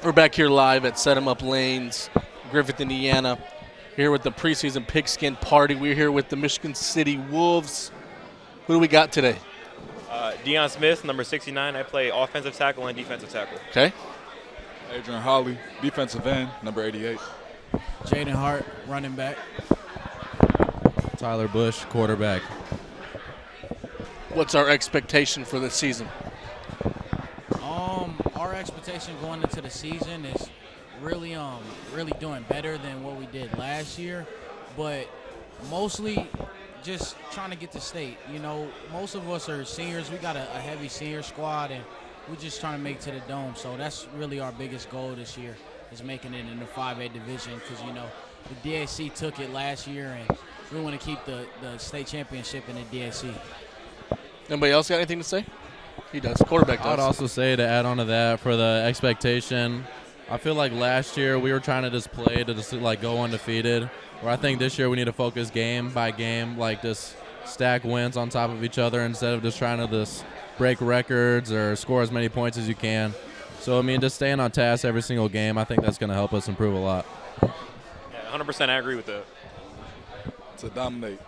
We're back here live at Set 'em Up Lanes, Griffith, Indiana. Here with the preseason Pigskin party. We're here with the Michigan City Wolves. Who do we got today? Deion Smith, number 69. I play offensive tackle and defensive tackle. Okay. Adrian Holly, defensive end, number 88. Jaden Hart, running back. Tyler Bush, quarterback. What's our expectation for this season? Our expectation going into the season is really doing better than what we did last year, but mostly just trying to get to state. You know, most of us are seniors. We got a heavy senior squad, and we're just trying to make it to the Dome. So that's really our biggest goal this year, is making it in the 5A division, because, you know, the DAC took it last year, and we want to keep the state championship in the DAC. Anybody else got anything to say? He does. Quarterback does. I would also say, to add on to that, for the expectation, I feel like last year we were trying to just play to just like go undefeated, where I think this year we need to focus game by game, like just stack wins on top of each other instead of just trying to just break records or score as many points as you can. So, I mean, just staying on task every single game, I think that's going to help us improve a lot. Yeah, 100% I agree with that. To dominate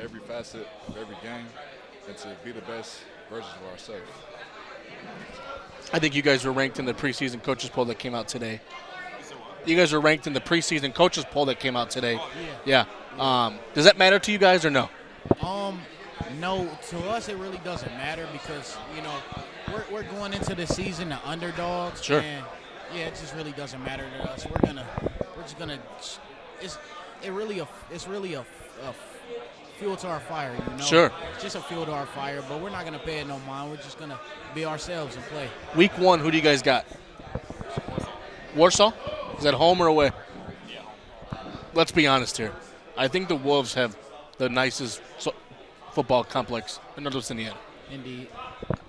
every facet of every game and to be the best versions of ourselves. I think you guys were ranked in the preseason coaches poll that came out today. You guys were ranked in the preseason coaches poll that came out today. Yeah. Does that matter to you guys or no? No, to us it really doesn't matter, because, you know, we're going into the season the underdogs. Sure. And yeah, it just really doesn't matter to us. It's really a fuel to our fire, you know. Sure. It's just a fuel to our fire, but we're not gonna pay it no mind. We're just gonna be ourselves and play. Week 1, who do you guys got? Warsaw? Is that home or away? Yeah. Let's be honest here. I think the Wolves have the nicest football complex in Northwest Indiana. Indeed.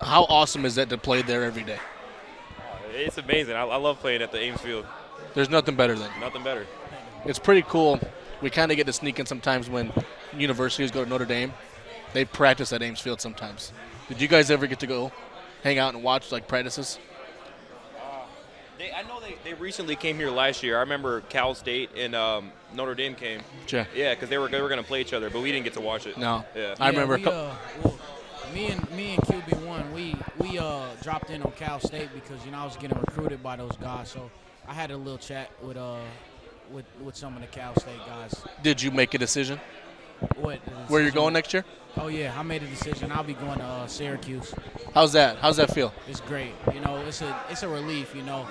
How awesome is that to play there every day? It's amazing. I love playing at the Ames Field. There's nothing better than it. Nothing better. It's pretty cool. We kind of get to sneak in sometimes when universities go to Notre Dame. They practice at Ames Field sometimes. Did you guys ever get to go hang out and watch like practices? I know they recently came here last year. I remember Cal State and Notre Dame came. Sure. Yeah, because they were going to play each other, but we didn't get to watch it. No. Yeah. I remember. Me and QB1, we dropped in on Cal State because, you know, I was getting recruited by those guys. So I had a little chat with some of the Cal State guys. Did you make a decision? What? Where you're going next year? Oh yeah, I made a decision. I'll be going to Syracuse. How's that? How's that feel? It's great. You know, it's a relief. You know,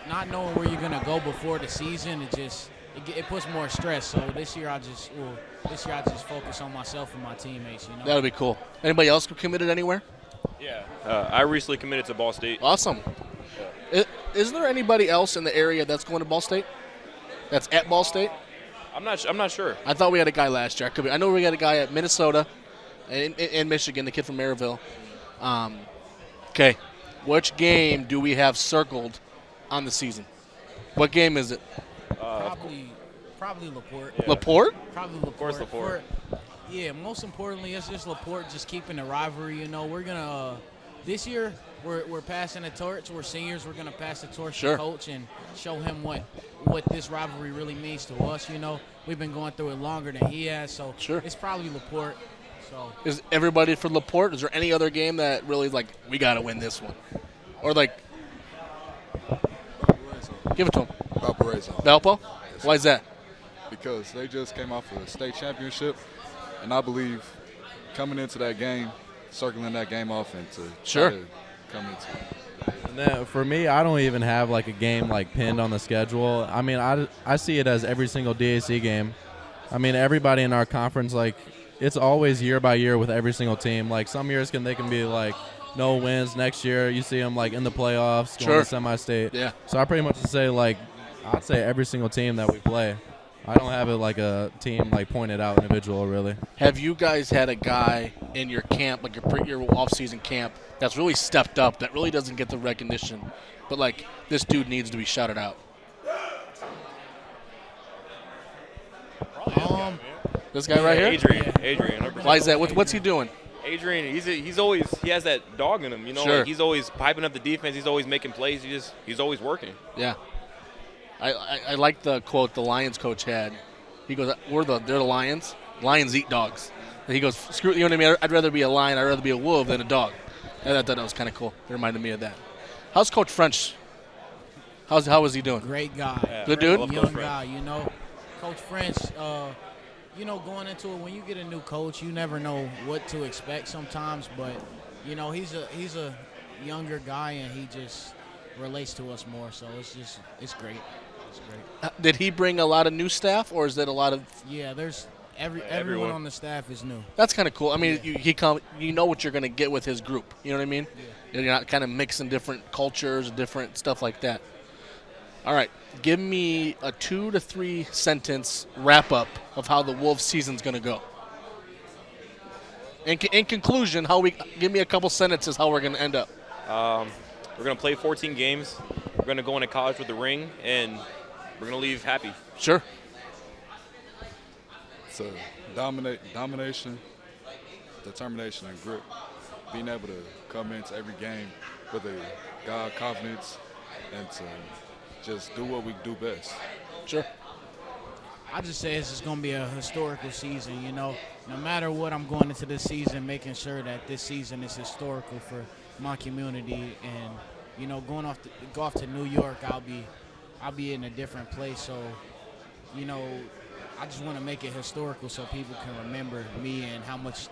not knowing where you're gonna go before the season, it puts more stress. So this year I just focus on myself and my teammates. You know. That'll be cool. Anybody else committed anywhere? Yeah. I recently committed to Ball State. Awesome. Is there anybody else in the area that's going to Ball State? That's at Ball State? I'm not sure. I thought we had a guy last year. I know we got a guy at Minnesota and Michigan, the kid from Maryville. Okay. Which game do we have circled on the season? What game is it? Probably LaPorte. Yeah. LaPorte? Probably LaPorte. Of course, LaPorte. Yeah, most importantly, it's just LaPorte just keeping the rivalry. You know, we're gonna this year we're passing the torch. We're seniors. We're gonna pass the torch to coach and show him what this rivalry really means to us. You know, we've been going through it longer than he has, so it's probably LaPorte. So is everybody for LaPorte? Is there any other game that really like we got to win this one, or like give it to him? Valparaiso. Valpo? Why is that? Because they just came off a state championship, and I believe coming into that game, circling that game off and to try to come into it. And then for me, I don't even have like a game like pinned on the schedule. I mean, I see it as every single DAC game. I mean, everybody in our conference, like, it's always year by year with every single team. Like, some years they can be like no wins. Next year, you see them like in the playoffs, going to semi-state. Yeah. So I pretty much say like I'd say every single team that we play. I don't have it like a team like pointed out individual really. Have you guys had a guy in your camp, like your off-season camp, that's really stepped up, that really doesn't get the recognition, but like this dude needs to be shouted out? This guy right here? Adrian. Why is that? What's he doing? Adrian, he has that dog in him, you know. Sure. Like he's always piping up the defense. He's always making plays. He's always working. Yeah. I like the quote the Lions coach had. He goes, they're the Lions. Lions eat dogs. And he goes, screw, you know what I mean? I'd rather be a lion. I'd rather be a wolf than a dog. And I thought that was kind of cool. It reminded me of that. How's Coach French? How is he doing? Great guy. Yeah. Good dude? Young guy, Coach French, going into it, when you get a new coach, you never know what to expect sometimes. But, he's a younger guy, and he just relates to us more. So it's great. It's great. Did he bring a lot of new staff, or is that a lot of? Yeah, there's everyone on the staff is new. That's kind of cool. I mean, you know what you're going to get with his group. You know what I mean? Yeah. You're not kind of mixing different cultures, different stuff like that. All right, give me a 2 to 3 sentence wrap up of how the Wolves season's going to go. In conclusion, give me a couple sentences how we're going to end up. We're going to play 14 games. We're going to go into college with a ring, and we're going to leave happy. Sure. It's a domination, determination, and grit. Being able to come into every game with a God confidence and to just do what we do best. Sure. I just say it's just going to be a historical season, No matter what, I'm going into this season making sure that this season is historical for my community. And, go off to New York, I'll be in a different place. So, I just want to make it historical so people can remember me and how much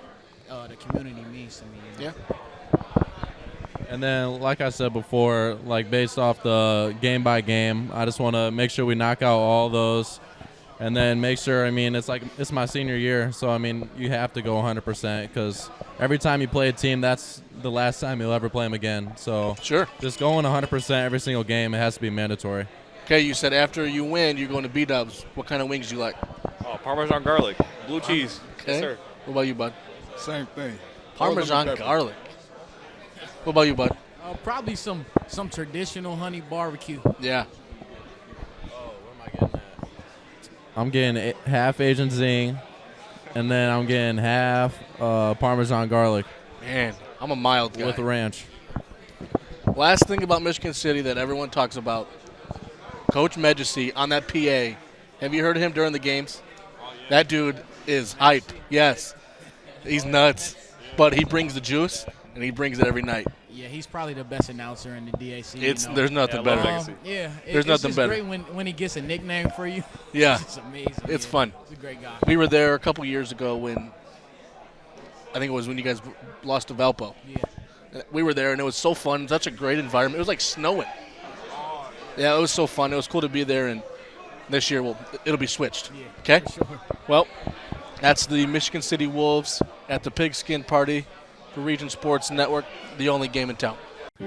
the community means to me. Yeah. And then, like I said before, based off the game by game, I just want to make sure we knock out all those, and then make sure. It's my senior year, so you have to go 100% because every time you play a team, that's the last time you'll ever play them again. So sure, just going 100% every single game. It has to be mandatory. Okay, you said after you win, you're going to B-Dubs. What kind of wings do you like? Oh, Parmesan garlic, blue cheese. Okay. Yes, sir. What about you, bud? Same thing. Parmesan garlic. What about you, bud? Probably some traditional honey barbecue. Yeah. Oh, what am I getting at? I'm getting half Asian zing, and then I'm getting half Parmesan garlic. Man, I'm a mild guy. With the ranch. Last thing about Michigan City that everyone talks about, Coach Medjugorje on that PA. Have you heard of him during the games? Oh, yeah. That dude is hype. Yes. He's nuts. But he brings the juice, and he brings it every night. Yeah, he's probably the best announcer in the DAC. There's nothing better. There's nothing better. It's great when he gets a nickname for you. Yeah. It's amazing. It's fun. He's a great guy. We were there a couple years ago when you guys lost to Valpo. Yeah. We were there, and it was so fun. Such a great environment. It was like snowing. Yeah, it was so fun. It was cool to be there, and this year it'll be switched. Yeah, okay? Sure. Well, that's the Michigan City Wolves at the Pigskin Party for Region Sports Network, the only game in town.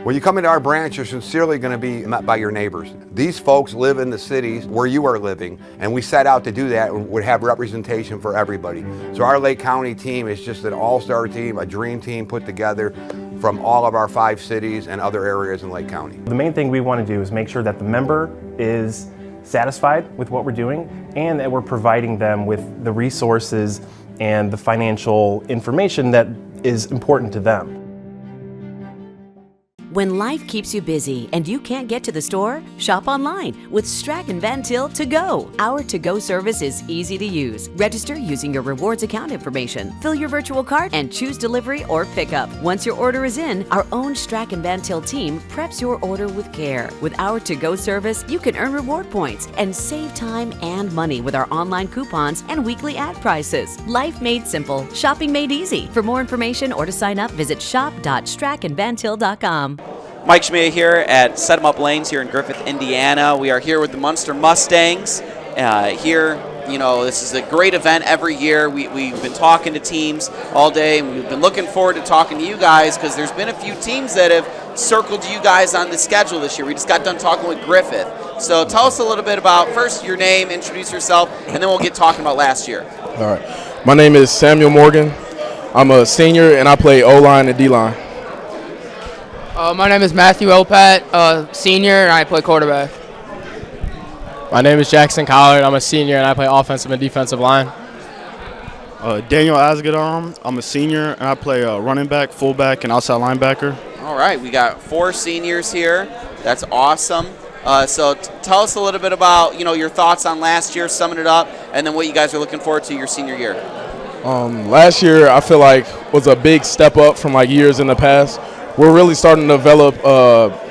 When you come into our branch, you're sincerely going to be met by your neighbors. These folks live in the cities where you are living, and we set out to do that and would have representation for everybody. So our Lake County team is just an all-star team, a dream team put together from all of our 5 cities and other areas in Lake County. The main thing we want to do is make sure that the member is satisfied with what we're doing and that we're providing them with the resources and the financial information that is important to them. When life keeps you busy and you can't get to the store, shop online with Strachan Van Til To Go. Our to-go service is easy to use. Register using your rewards account information, fill your virtual cart, and choose delivery or pickup. Once your order is in, our own Strachan Van Til team preps your order with care. With our to-go service, you can earn reward points and save time and money with our online coupons and weekly ad prices. Life made simple, shopping made easy. For more information or to sign up, visit shop.strachanvantil.com. Mike Schmidt here at Set 'em Up Lanes here in Griffith, Indiana. We are here with the Munster Mustangs. This is a great event every year. We've been talking to teams all day, and we've been looking forward to talking to you guys because there's been a few teams that have circled you guys on the schedule this year. We just got done talking with Griffith. So tell us a little bit about, first, your name, introduce yourself, and then we'll get talking about last year. All right. My name is Samuel Morgan. I'm a senior, and I play O-line and D-line. My name is Matthew Opat, senior, and I play quarterback. My name is Jackson Collard. I'm a senior, and I play offensive and defensive line. Daniel Asgadam. I'm a senior, and I play running back, fullback, and outside linebacker. All right, we got 4 seniors here. That's awesome. So tell us a little bit about, your thoughts on last year, summing it up, and then what you guys are looking forward to your senior year. Last year, I feel like was a big step up from like years in the past. We're really starting to develop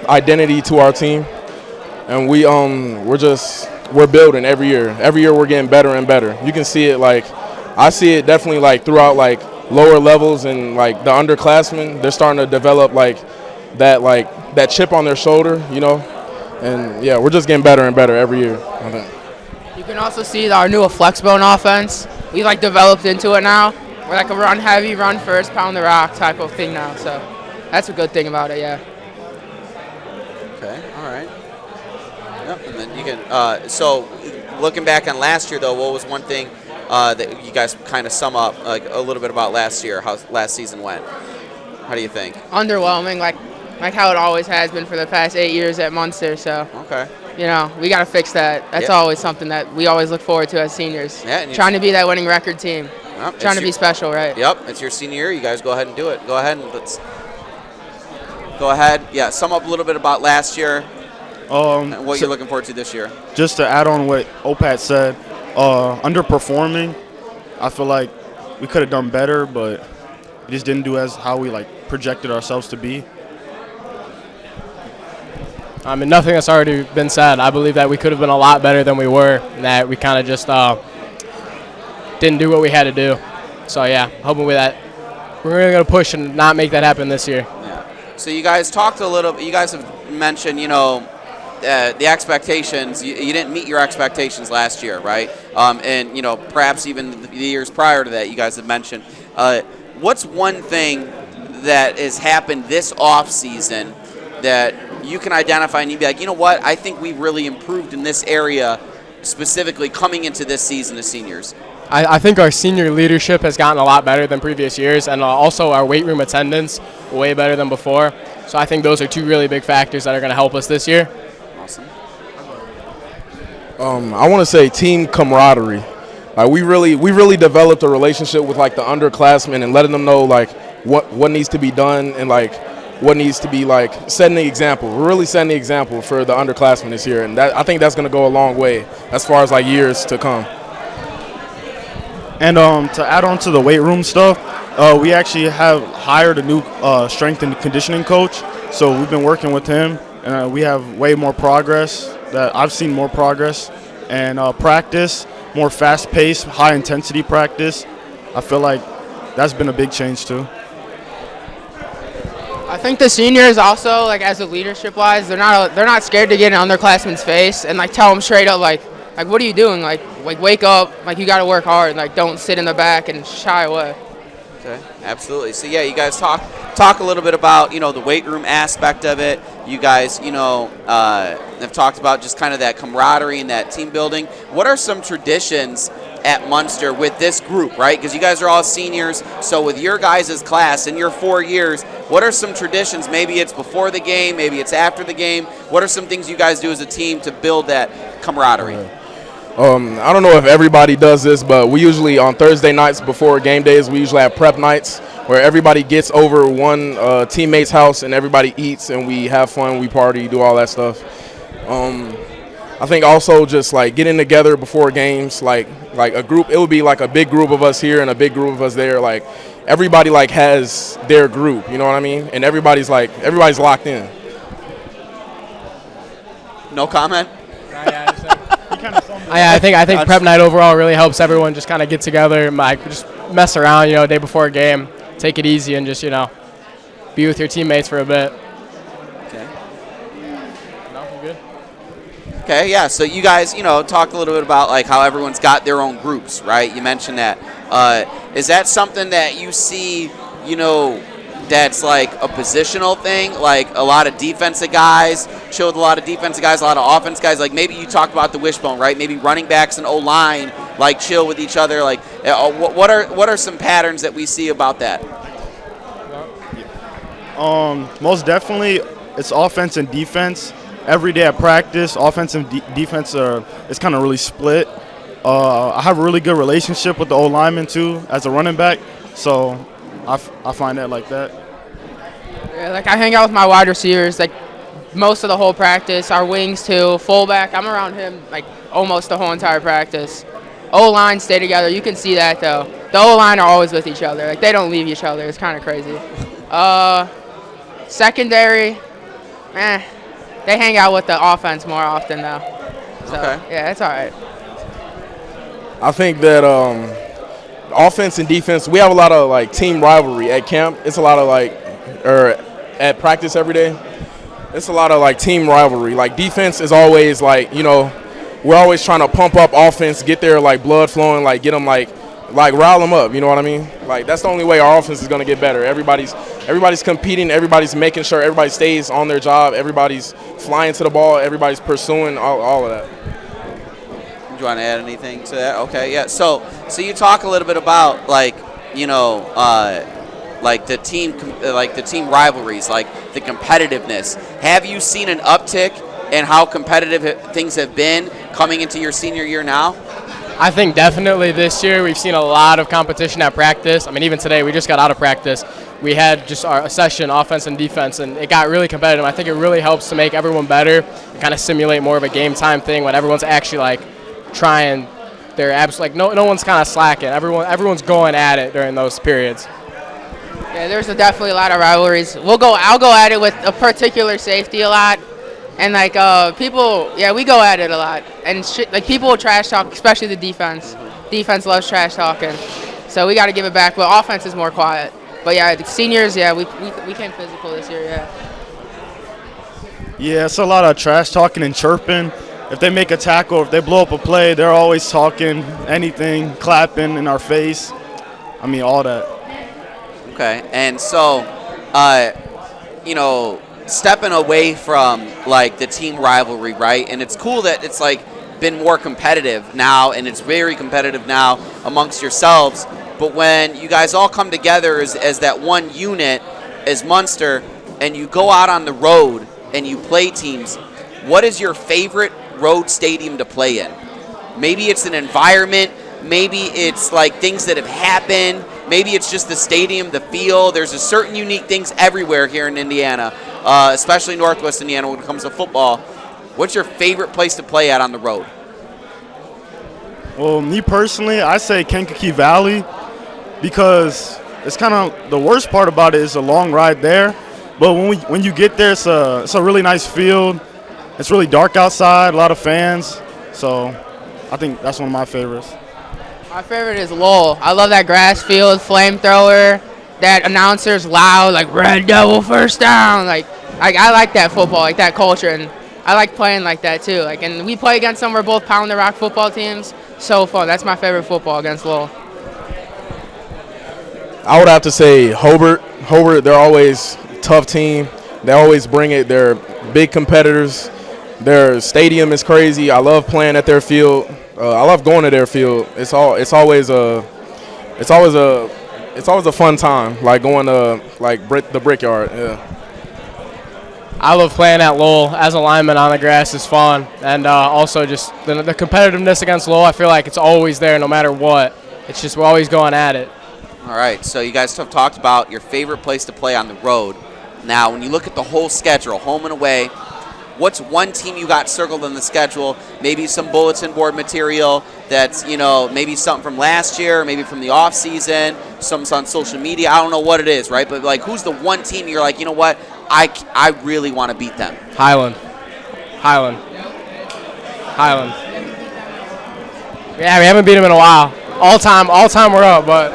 identity to our team, and we're building every year. Every year we're getting better and better. You can see it I see it definitely throughout lower levels and the underclassmen. They're starting to develop that chip on their shoulder, and yeah, we're just getting better and better every year. You can also see our new flexbone offense. We developed into it now. We're a run heavy, run first, pound the rock type of thing now. So that's a good thing about it, yeah. Okay, all right. Yep, and then you can. So looking back on last year, though, what was one thing that you guys kind of sum up a little bit about last year, how last season went? How do you think? Underwhelming, like how it always has been for the past 8 years at Munster. So okay, we got to fix that. That's always something that we always look forward to as seniors. Yeah, trying to be that winning record team. Yep, trying to be special, right? Yep, it's your senior year. You guys go ahead and do it. Go ahead and let's go ahead. Yeah, sum up a little bit about last year. And what you're looking forward to this year. Just to add on what Opat said, underperforming. I feel like we could have done better, but we just didn't do as how we projected ourselves to be. I mean, nothing that's already been said. I believe that we could have been a lot better than we were, and that we kind of just didn't do what we had to do. So yeah, hoping with that, we're really gonna push and not make that happen this year. Yeah. So you guys talked a little. You guys have mentioned, the expectations. You didn't meet your expectations last year, right? And perhaps even the years prior to that, you guys have mentioned. What's one thing that has happened this off season that you can identify and you'd be like, you know what? I think we really improved in this area, specifically coming into this season as seniors. I think our senior leadership has gotten a lot better than previous years, and also our weight room attendance way better than before. So I think those are 2 really big factors that are going to help us this year. Awesome. I want to say team camaraderie. We really developed a relationship with the underclassmen and letting them know what needs to be done and what needs to be setting the example. We're really setting the example for the underclassmen this year, and I think that's going to go a long way as far as years to come. And to add on to the weight room stuff, we actually have hired a new strength and conditioning coach. So we've been working with him, and we have way more progress. That I've seen more progress and practice, more fast-paced, high-intensity practice. I feel like that's been a big change too. I think the seniors also, as a leadership-wise, they're not scared to get in underclassmen's face and tell them straight up what are you doing? Wake up! You got to work hard. Don't sit in the back and shy away. Okay, absolutely. So yeah, you guys talk a little bit about the weight room aspect of it. You guys have talked about just kind of that camaraderie and that team building. What are some traditions at Munster with this group, right? Because you guys are all seniors. So with your guys' class in your 4 years, what are some traditions? Maybe it's before the game, maybe it's after the game. What are some things you guys do as a team to build that camaraderie? I don't know if everybody does this, but we usually on Thursday nights before game days, we usually have prep nights where everybody gets over one teammate's house and everybody eats and we have fun, we party, do all that stuff. I think also just getting together before games, like a group. It would be a big group of us here and a big group of us there. Everybody has their group, you know what I mean? And everybody's locked in. No comment. I think prep night overall really helps everyone just kind of get together, just mess around, day before a game, take it easy, and just be with your teammates for a bit. Okay. No, you good? Okay, yeah. So you guys, talked a little bit about how everyone's got their own groups, right? You mentioned that. Is that something that you see, that's a positional thing, a lot of defensive guys chill with a lot of defensive guys, a lot of offense guys, maybe you talked about the wishbone, right? Maybe running backs and O-line chill with each other. What are some patterns that we see about that? Most definitely it's offense and defense. Every day at practice, offense and defense it's kind of really split. I have a really good relationship with the old lineman too, as a running back. So I find that like that. Yeah, like I hang out with my wide receivers like most of the whole practice. Our wings too, fullback. I'm around him like almost the whole entire practice. O-line stay together. You can see that though. The O-line are always with each other. Like they don't leave each other. It's kind of crazy. Secondary, they hang out with the offense more often though. So, Okay. Yeah, it's all right. I think that offense and defense, we have a lot of like team rivalry at camp. It's a lot of like, or at practice every day. It's a lot of like team rivalry. Like defense is always like, we're always trying to pump up offense, get their like blood flowing, like get them like rile them up. You know what I mean? Like that's the only way our offense is gonna get better. Everybody's competing. Everybody's making sure everybody stays on their job. Everybody's flying to the ball. Everybody's pursuing all of that. Do you want to add anything to that? Okay, yeah. So you talk a little bit about like the team rivalries, like the competitiveness. Have you seen an uptick in how competitive things have been coming into your senior year now? I think definitely this year we've seen a lot of competition at practice. I mean, even today we just got out of practice. We had just our session, offense and defense, and it got really competitive. I think it really helps to make everyone better and kind of simulate more of a game time thing when everyone's actually like trying. They're absolutely like no one's kind of slacking. Everyone's going at it during those periods. Yeah, there's definitely a lot of rivalries. I'll go at it with a particular safety a lot, and like people, yeah, we go at it a lot, and like people will trash talk, especially the defense. Defense loves trash talking, so we got to give it back. But offense is more quiet. But yeah, the seniors, yeah, we came physical this year, yeah. Yeah, it's a lot of trash talking and chirping. If they make a tackle, if they blow up a play, they're always talking anything, clapping in our face. I mean, all that. Okay, and so, stepping away from like the team rivalry, right? And it's cool that it's like been more competitive now, and it's very competitive now amongst yourselves. But when you guys all come together as that one unit, as Munster, and you go out on the road and you play teams, what is your favorite road stadium to play in? Maybe it's an environment. Maybe it's like things that have happened. Maybe it's just the stadium, the field. There's a certain unique things everywhere here in Indiana, especially Northwest Indiana when it comes to football. What's your favorite place to play at on the road? Well, me personally, I say Kankakee Valley because it's kind of the worst part about it is a long ride there. But when you get there, it's a really nice field. It's really dark outside, a lot of fans. So I think that's one of my favorites. My favorite is Lowell. I love that grass field, flamethrower, that announcer's loud, like Red Devil first down. Like I like that football, like that culture, and I like playing like that too. Like, and we play against some, we're both Pound the Rock football teams. So fun. That's my favorite football against Lowell. I would have to say Hobart. Hobart, they're always a tough team. They always bring it. They're big competitors. Their stadium is crazy. I love playing at their field. I love going to their field. It's always a fun time. Like going to the Brickyard. Yeah. I love playing at Lowell as a lineman on the grass is fun, and also just the competitiveness against Lowell. I feel like it's always there no matter what. It's just we're always going at it. All right, so you guys have talked about your favorite place to play on the road. Now, when you look at the whole schedule, home and away, what's one team you got circled on the schedule? Maybe some bulletin board material that's, maybe something from last year, maybe from the off season, something's on social media. I don't know what it is, right? But like, who's the one team you're like, you know what? I really want to beat them. Highland. Yeah, we haven't beat them in a while. All time we're up, but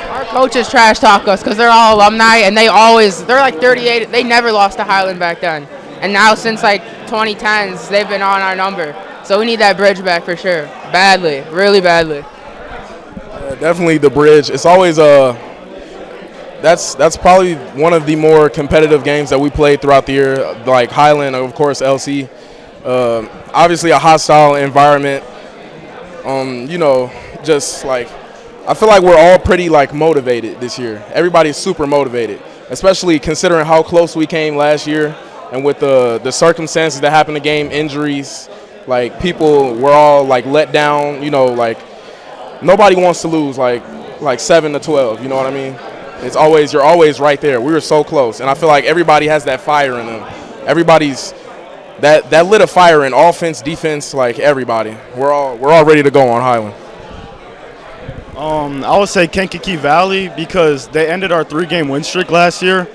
our coaches trash talk us because they're all alumni, and they're like 38. They never lost to Highland back then. And now since like 2010s, they've been on our number. So we need that bridge back for sure. Badly, really badly. Definitely the bridge. It's always that's probably one of the more competitive games that we played throughout the year. Like Highland, of course, LC. Obviously a hostile environment. Just like I feel like we're all pretty like motivated this year. Everybody's super motivated, especially considering how close we came last year. And with the circumstances that happened in the game, injuries, Like people, we're all like let down. You know, like nobody wants to lose like 7-12. You know what I mean? You're always right there. We were so close, and I feel like everybody has that fire in them. Everybody's that lit a fire in offense, defense, like everybody. We're all ready to go on Highland. I would say Kankakee Valley because they ended our 3-game win streak last year,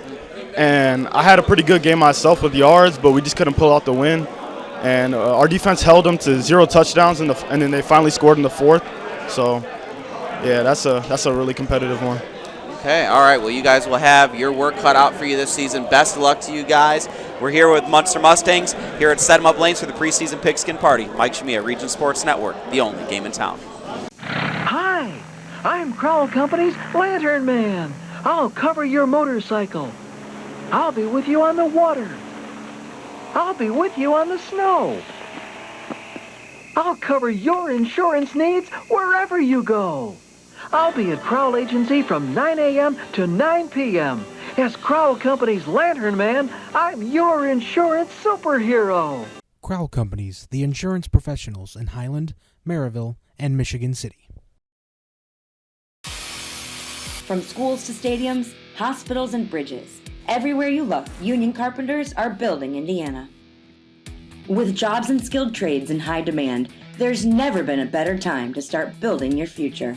and I had a pretty good game myself with yards, but we just couldn't pull out the win. And our defense held them to 0 touchdowns, and then they finally scored in the 4th. So, yeah, that's a really competitive one. Okay, all right. Well, you guys will have your work cut out for you this season. Best of luck to you guys. We're here with Munster Mustangs here at Set 'em Up Lanes for the preseason Pigskin Party. Mike Shamia, Region Sports Network, the only game in town. Hi, I'm Crowell Company's Lantern Man. I'll cover your motorcycle. I'll be with you on the water. I'll be with you on the snow. I'll cover your insurance needs wherever you go. I'll be at Crowell Agency from 9 a.m. to 9 p.m. As Crowell Company's Lantern Man, I'm your insurance superhero. Crowell Companies, the insurance professionals in Highland, Maryville, and Michigan City. From schools to stadiums, hospitals, and bridges, everywhere you look, union carpenters are building Indiana. With jobs and skilled trades in high demand, there's never been a better time to start building your future.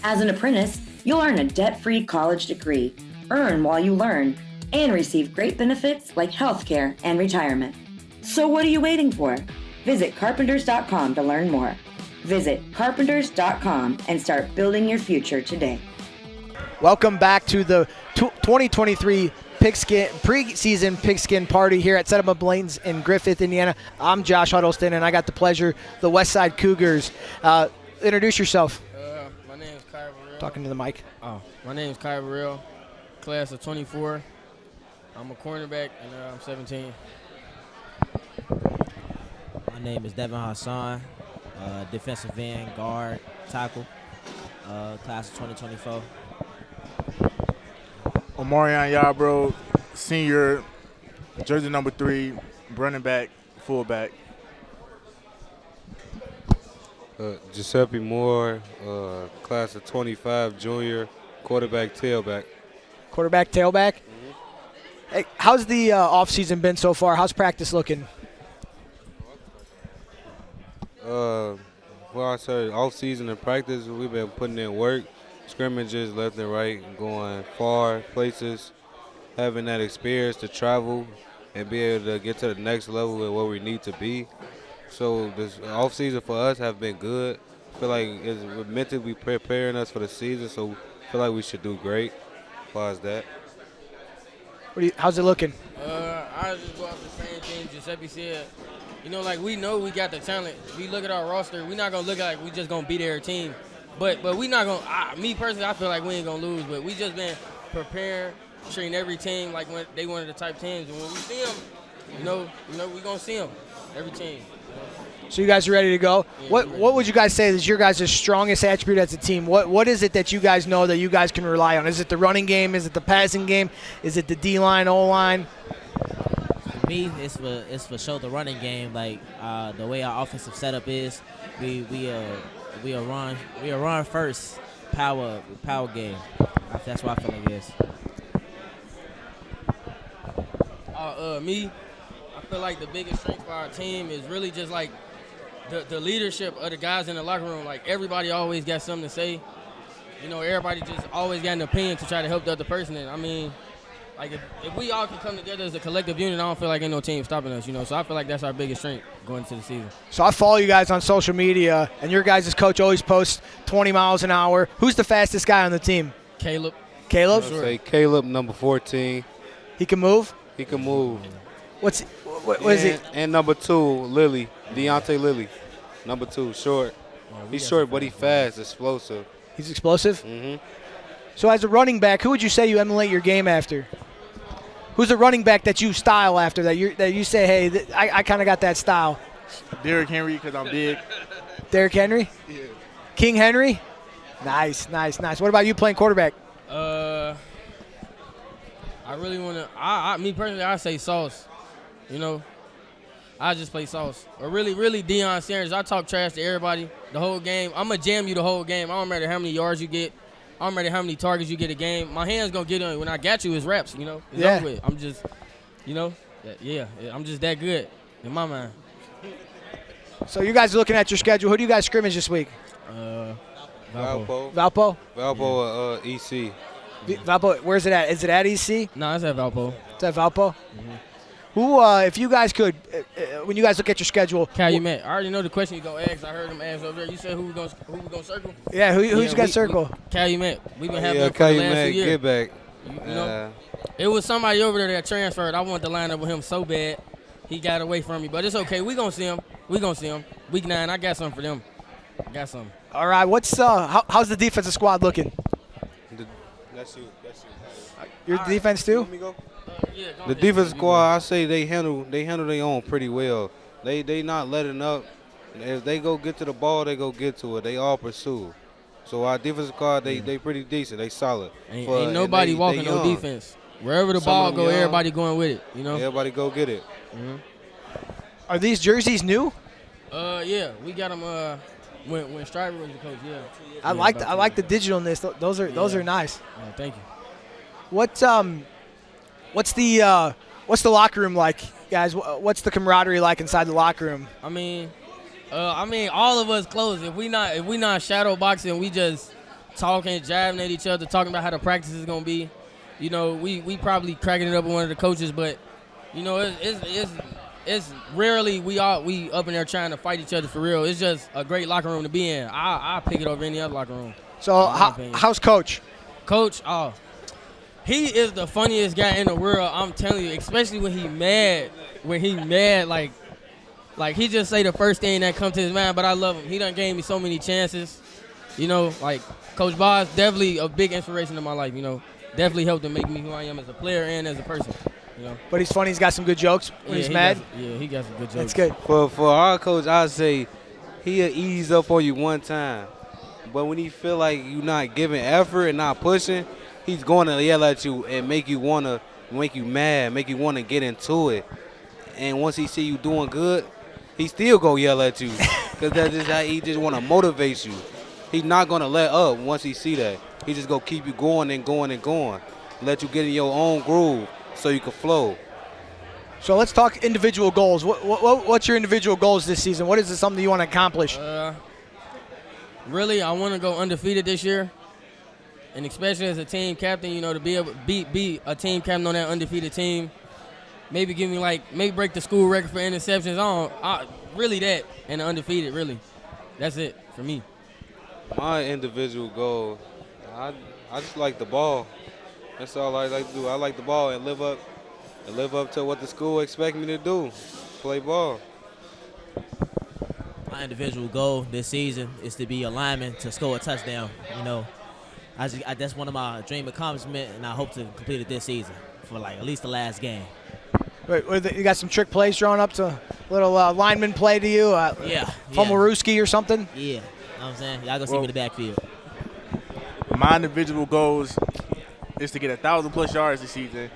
As an apprentice, you'll earn a debt-free college degree, earn while you learn, and receive great benefits like healthcare and retirement. So what are you waiting for? Visit carpenters.com to learn more. Visit carpenters.com and start building your future today. Welcome back to the 2023 Pigskin preseason Pigskin Party here at Set 'em Up Lanes in Griffith, Indiana. I'm Josh Huddleston, and I got the pleasure, the Westside Cougars. Introduce yourself. My name is Kai Burrell. Talking to the mic. Oh, my name is Kai Burrell, class of 24. I'm a cornerback, and I'm 17. My name is Devin Hassan, defensive end, guard, tackle, class of 2024. Omarion Yarbrough, senior, jersey number 3, running back, fullback. Giuseppe Moore, class of 25, junior, quarterback, tailback. Quarterback, tailback? Mm-hmm. Hey, how's the offseason been so far? How's practice looking? Well, I said off-season and practice, we've been putting in work. Scrimmages left and right, going far places, having that experience to travel and be able to get to the next level and where we need to be. So this off season for us have been good. I feel like it's meant to be preparing us for the season, so I feel like we should do great as far as that. How's it looking? I just go off the same thing Giuseppe said. You know, like we know we got the talent. We look at our roster, we're not gonna look like we just gonna beat their team. But we not gonna. Me personally, I feel like we ain't gonna lose. But we just been preparing, treating every team like when they one of the type teams. And when we see them, you know, we gonna see them. Every team. So you guys are ready to go. Yeah, What would you guys say is your guys' strongest attribute as a team? What is it that you guys know that you guys can rely on? Is it the running game? Is it the passing game? Is it the D-line, O-line? For me, it's for sure the running game. Like the way our offensive setup is, we a run first power game. That's what I feel like it is. Me, I feel like the biggest strength for our team is really just like the leadership of the guys in the locker room. Like everybody always got something to say. You know, everybody just always got an opinion to try to help the other person. And I mean, like if we all can come together as a collective unit, I don't feel like ain't no team stopping us. You know, so I feel like that's our biggest strength going into the season. So I follow you guys on social media, and your guys' coach always posts 20 miles an hour. Who's the fastest guy on the team? Caleb. Caleb? I would say Caleb, number 14. He can move? He can move. What is he? And number 2, Lilly, Deontay Lilly. Number 2, short. He's short, but he's fast, explosive. He's explosive? Mm-hmm. So as a running back, who would you say you emulate your game after? Who's the running back that you style after, that you say, hey, I kind of got that style? Derrick Henry, because I'm big. Derrick Henry? Yeah. King Henry? Nice. What about you playing quarterback? I really want to – me personally, I say Sauce. You know, I just play sauce. Or really Deion Sanders. I talk trash to everybody the whole game. I'm going to jam you the whole game. I don't matter how many yards you get. I don't matter how many targets you get a game. My hand's going to get on you. When I got you, it's reps, you know. It's over with. I'm just, you know, I'm just that good in my mind. So you guys are looking at your schedule. Who do you guys scrimmage this week? Valpo. Valpo? Valpo, EC. Valpo, where's it at? Is it at EC? No, it's at Valpo. It's at Valpo? Mm-hmm. Who, if you guys could, when you guys look at your schedule. Calumet. I already know the question you're going to ask. I heard them ask over there. You said who we going to circle? Yeah, who's you guys circle? Calumet. We've been having it for the last 2 years. Get back. You know, it was somebody over there that transferred. I wanted to line up with him so bad. He got away from me. But it's okay. We're going to see him. Week 9, I got something for them. Got something. All right. How's the defensive squad looking? That's you. Your defense too? The defense squad, I say they handle their own pretty well. They not letting up. If they go get to the ball, they go get to it. They all pursue. So our defense squad, they pretty decent. They solid. Ain't nobody walking no defense. Wherever the ball go, everybody going with it. You know. Everybody go get it. Mm-hmm. Are these jerseys new? Yeah, we got them. When Striver was the coach, yeah. I like the digitalness. Those are nice. Yeah, thank you. What's the locker room like, guys? What's the camaraderie like inside the locker room? I mean, all of us close. If we not shadow boxing, we just talking, jabbing at each other, talking about how the practice is gonna be. You know, we probably cracking it up with one of the coaches, but you know, it's rarely we up in there trying to fight each other for real. It's just a great locker room to be in. I pick it over any other locker room. So how's Coach? Coach, he is the funniest guy in the world. I'm telling you, especially when he mad. Like he just say the first thing that comes to his mind. But I love him. He done gave me so many chances. You know, like Coach Boz, definitely a big inspiration in my life. You know, definitely helped to make me who I am as a player and as a person. You know. But he's funny. He's got some good jokes when he's mad. He got some good jokes. That's good. For our coach, I'd say he'll ease up on you one time. But when he feel like you not giving effort and not pushing, he's going to yell at you and make you mad, make you want to get into it. And once he see you doing good, he still go yell at you because that's just how he just want to motivate you. He's not going to let up once he see that. He just go keep you going and going and going. Let you get in your own groove so you can flow. So let's talk individual goals. What's your individual goals this season? What is something you want to accomplish? Really, I want to go undefeated this year. And especially as a team captain, you know, to be able to be a team captain on that undefeated team, maybe break the school record for interceptions. Really that and undefeated, really. That's it for me. My individual goal, I just like the ball. That's all I like to do. I like the ball and live up to what the school expects me to do, play ball. My individual goal this season is to be a lineman to score a touchdown. You know, that's one of my dream accomplishments, and I hope to complete it this season for like at least the last game. Wait, you got some trick plays drawn up to a little lineman play to you? Fumblerooski or something? Yeah, you know what I'm saying? Y'all go see me in the backfield. My individual goals is to get 1,000+ yards this season.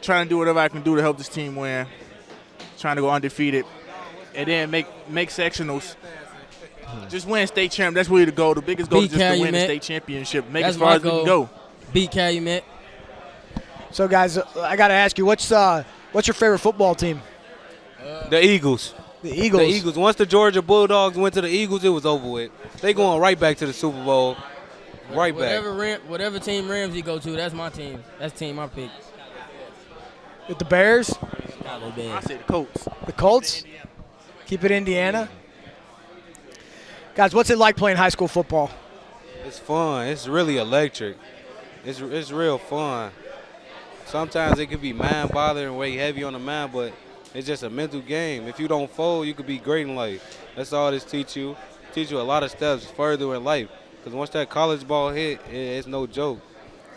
Trying to do whatever I can do to help this team win. Trying to go undefeated. And then make sectionals. Just win state champ. That's really the goal. The biggest goal is just to win the state championship. Make as far as we can go. Beat Calumet. So, guys, I got to ask you, what's your favorite football team? The Eagles. The Eagles. The Eagles. Once the Georgia Bulldogs went to the Eagles, it was over with. They going right back to the Super Bowl. Right back. Whatever team Ramsey go to, that's my team. That's the team I pick. With the Bears? Chicago Bears. I say the Colts. The Colts? Keep it Indiana. Guys, what's it like playing high school football? It's fun. It's really electric. It's real fun. Sometimes it can be mind-boggling, way heavy on the mind, but it's just a mental game. If you don't fold, you could be great in life. That's all this teach you. Teach you a lot of steps further in life. Because once that college ball hit, it's no joke.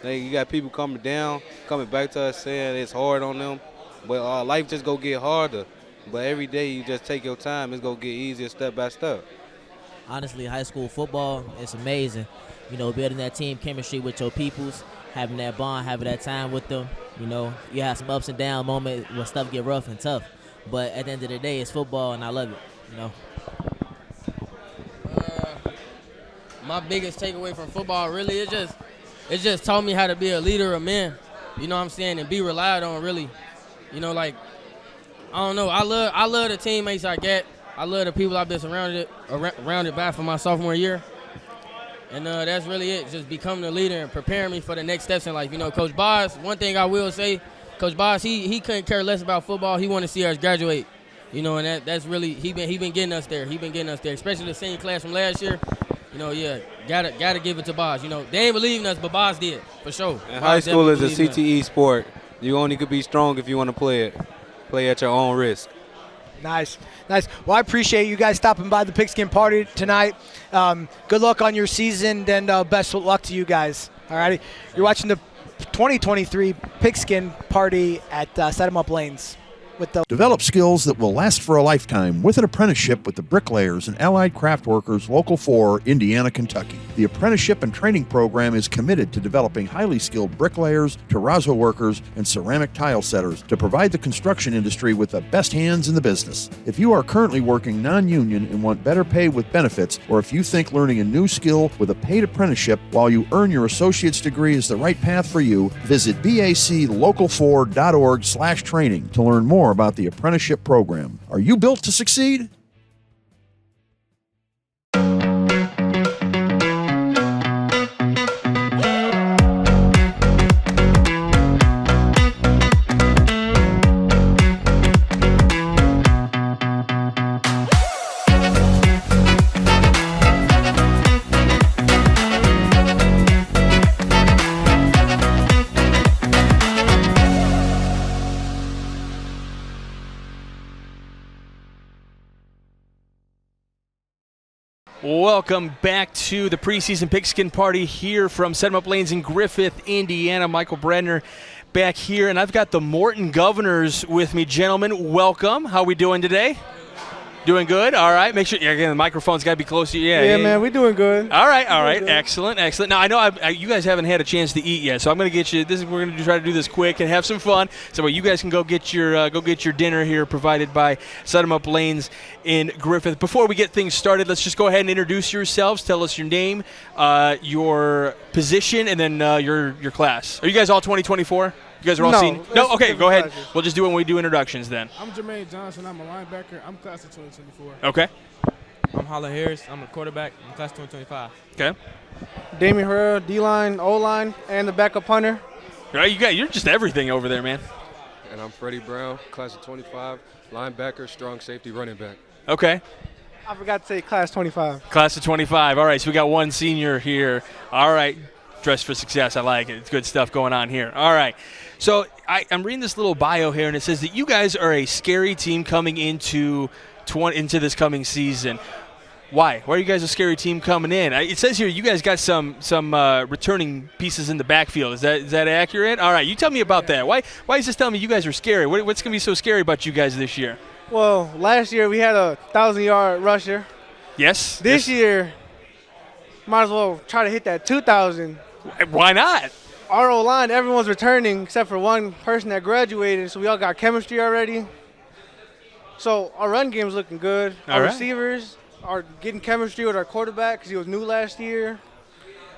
You got people coming back to us saying it's hard on them. But life just go get harder. But every day you just take your time, it's going to get easier step by step. Honestly, high school football, it's amazing. You know, building that team chemistry with your peoples, having that bond, having that time with them. You know, you have some ups and down moments when stuff get rough and tough. But at the end of the day, it's football, and I love it. You know. My biggest takeaway from football really it just taught me how to be a leader of men. You know what I'm saying, and be relied on really. You know, like I don't know. I love the teammates I get. I love the people I've been surrounded by for my sophomore year. And that's really it. Just becoming a leader and preparing me for the next steps in life. You know, Coach Boz. One thing I will say, Coach Boz, he couldn't care less about football. He wanted to see us graduate. You know, and that's really he been getting us there. He been getting us there, especially the same class from last year. You know, yeah, gotta give it to Boz. You know, they ain't believe in us, but Boz did for sure. And Boz high school is a definitely believed in us. CTE sport. You only could be strong if you want to play it. Play at your own risk. Nice. Well, I appreciate you guys stopping by the Pigskin Party tonight. Good luck on your season, and best of luck to you guys. All righty. You're watching the 2023 Pigskin Party at Set 'em Up Lanes. Develop skills that will last for a lifetime with an apprenticeship with the Bricklayers and Allied Craft Workers Local 4, Indiana, Kentucky. The apprenticeship and training program is committed to developing highly skilled bricklayers, terrazzo workers, and ceramic tile setters to provide the construction industry with the best hands in the business. If you are currently working non-union and want better pay with benefits, or if you think learning a new skill with a paid apprenticeship while you earn your associate's degree is the right path for you, visit baclocal4.org/training to learn more about the apprenticeship program. Are you built to succeed? Welcome back to the preseason Pigskin Party here from Set 'em Up Lanes in Griffith, Indiana. Michael Brenner back here, and I've got the Morton Governors with me. Gentlemen, welcome. How are we doing today? Doing good? All right. Make sure, again, the microphone's got to be close to you. Yeah, man, we're doing good. All right. Excellent. Now, I know you guys haven't had a chance to eat yet, so I'm going to get you. We're going to try to do this quick and have some fun. So you guys can go get your dinner here, provided by Set 'em Up Lanes in Griffith. Before we get things started, let's just go ahead and introduce yourselves. Tell us your name, your position, and then your class. Are you guys all 2024? You guys are all seniors? No? Okay, go ahead. Classes. We'll just do it when we do introductions then. I'm Jermaine Johnson. I'm a linebacker. I'm class of 2024. Okay. I'm Holler Harris. I'm a quarterback. I'm class 2025. Okay. Damian Herrera, D-line, O-line, and the backup punter. You're just everything over there, man. And I'm Freddie Brown, class of 25, linebacker, strong safety, running back. Okay. I forgot to say class 25. Class of 25. All right, so we got one senior here. All right. Dressed for success. I like it. It's good stuff going on here. All right. So I'm reading this little bio here, and it says that you guys are a scary team coming into this coming season. Why? Why are you guys a scary team coming in? It says here you guys got some returning pieces in the backfield. Is that accurate? All right. You tell me about that. Why is this telling me you guys are scary? What's going to be so scary about you guys this year? Well, last year we had a 1,000-yard rusher. Yes. This year, might as well try to hit that 2,000. Why not? Our O-line, everyone's returning except for one person that graduated, so we all got chemistry already. So our run game's looking good. Our receivers are getting chemistry with our quarterback because he was new last year.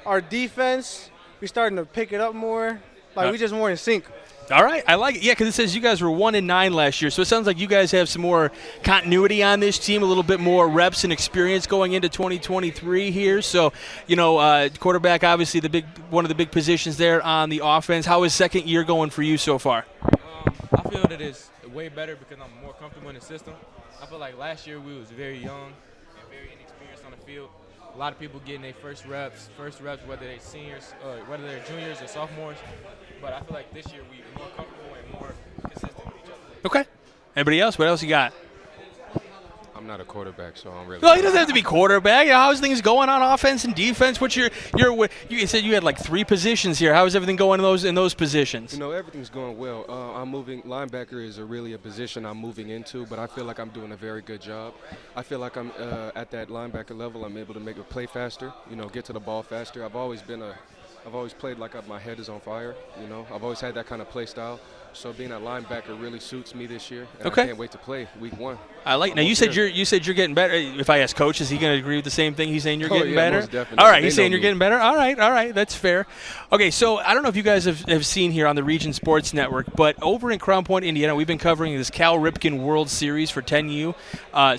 Our defense, we're starting to pick it up more. We just more in sync. All right, I like it. Yeah, because it says you guys were 1-9 last year, so it sounds like you guys have some more continuity on this team, a little bit more reps and experience going into 2023 here. So, quarterback, obviously one of the big positions there on the offense. How is second year going for you so far? I feel that it's way better because I'm more comfortable in the system. I feel like last year we was very young and very inexperienced on the field. A lot of people getting their first reps, whether they're seniors, whether they're juniors or sophomores. But I feel like this year we're more comfortable and more consistent with each other. Okay. Anybody else? What else you got? I'm not a quarterback, so I'm really. Well, he doesn't have to be quarterback. How's things going on offense and defense? What's you said you had like 3 positions here. How is everything going in those positions? Everything's going well. I'm moving. Linebacker is really a position I'm moving into, but I feel like I'm doing a very good job. I feel like I'm at that linebacker level. I'm able to make a play faster. Get to the ball faster. I've always played like my head is on fire. I've always had that kind of play style. So being a linebacker really suits me this year. And Okay. I can't wait to play week 1. I like. Now you said you're getting better. If I ask Coach, is he going to agree with the same thing? He's saying you're Oh, getting yeah, better. most definitely. All right, They he's saying know you're me. getting better. All right, that's fair. Okay, so I don't know if you guys have seen here on the Region Sports Network, but over in Crown Point, Indiana, we've been covering this Cal Ripken World Series for 10U.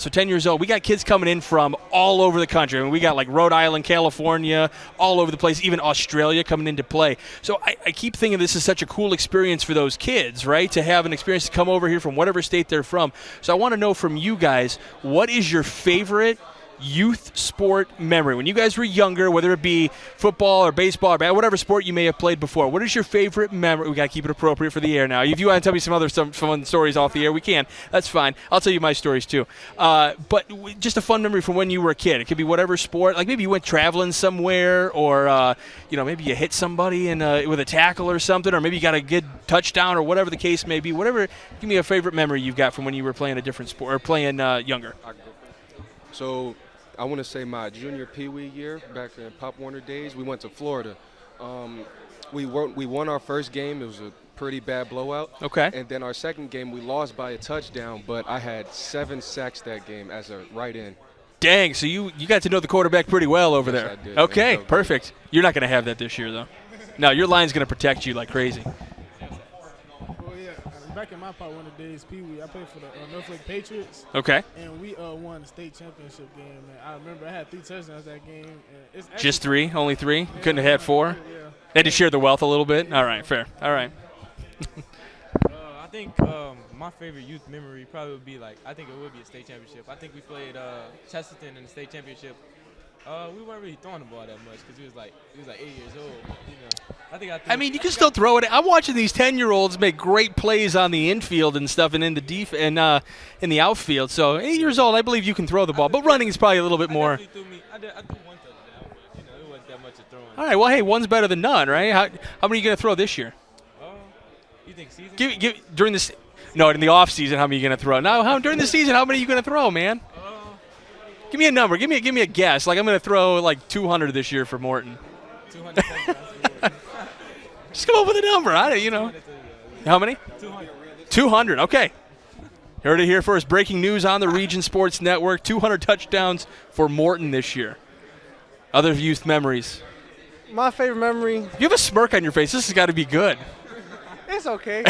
So 10 years old. We got kids coming in from all over the country. I mean, we got like Rhode Island, California, all over the place, even Australia coming into play. So I keep thinking this is such a cool experience for those kids, right? To have an experience to come over here from whatever state they're from. So I want to know from you guys, what is your favorite youth sport memory? When you guys were younger, whether it be football or baseball or whatever sport you may have played before, what is your favorite memory? We got to keep it appropriate for the air now. If you want to tell me some fun stories off the air, we can. That's fine. I'll tell you my stories too. But just a fun memory from when you were a kid. It could be whatever sport. Like maybe you went traveling somewhere, or maybe you hit somebody with a tackle or something, or maybe you got a good touchdown or whatever the case may be. Whatever. Give me a favorite memory you've got from when you were playing a different sport or playing younger. So I want to say my junior Pee Wee year, back in Pop Warner days, we went to Florida. We won our first game. It was a pretty bad blowout. Okay. And then our second game, we lost by a touchdown, but I had 7 sacks that game as a right end. Dang, so you got to know the quarterback pretty well over Yes, there. I did. Okay, Yeah, perfect. You're not going to have that this year, though. No, your line's going to protect you like crazy. Well, yeah, back in my Pop Warner days, Pee Wee, I played for the Norfolk Patriots. Okay. And we won the state championship game. And I remember I had 3 touchdowns that game. And it's actually, Just 3? Only 3? You couldn't have had 4? Yeah. They had to share the wealth a little bit? All right, fair. All right. I think my favorite youth memory probably would be I think it would be a state championship. I think we played Chesterton in the state championship. We weren't really throwing the ball that much because he was like 8 years old. I mean, you can still throw it. I'm watching these 10-year-olds make great plays on the infield and stuff, and in the in the outfield. So 8 years old, I believe you can throw the ball, but running is probably a little bit more. I threw one touchdown, but it wasn't that much of throwing. All right. Well, hey, one's better than none, right? How many are you going to throw this year? You think season? Give during this. No, in the off season, how many are you going to throw? Now, during the season, how many are you going to throw, man? Give me a number. Give me a guess. Like I'm going to throw like 200 this year for Morton. 200 Just come up with a number. How many? 200. 200. Okay. Heard it here first. Breaking news on the Region Sports Network. 200 touchdowns for Morton this year. Other youth memories. My favorite memory. You have a smirk on your face. This has got to be good. It's okay.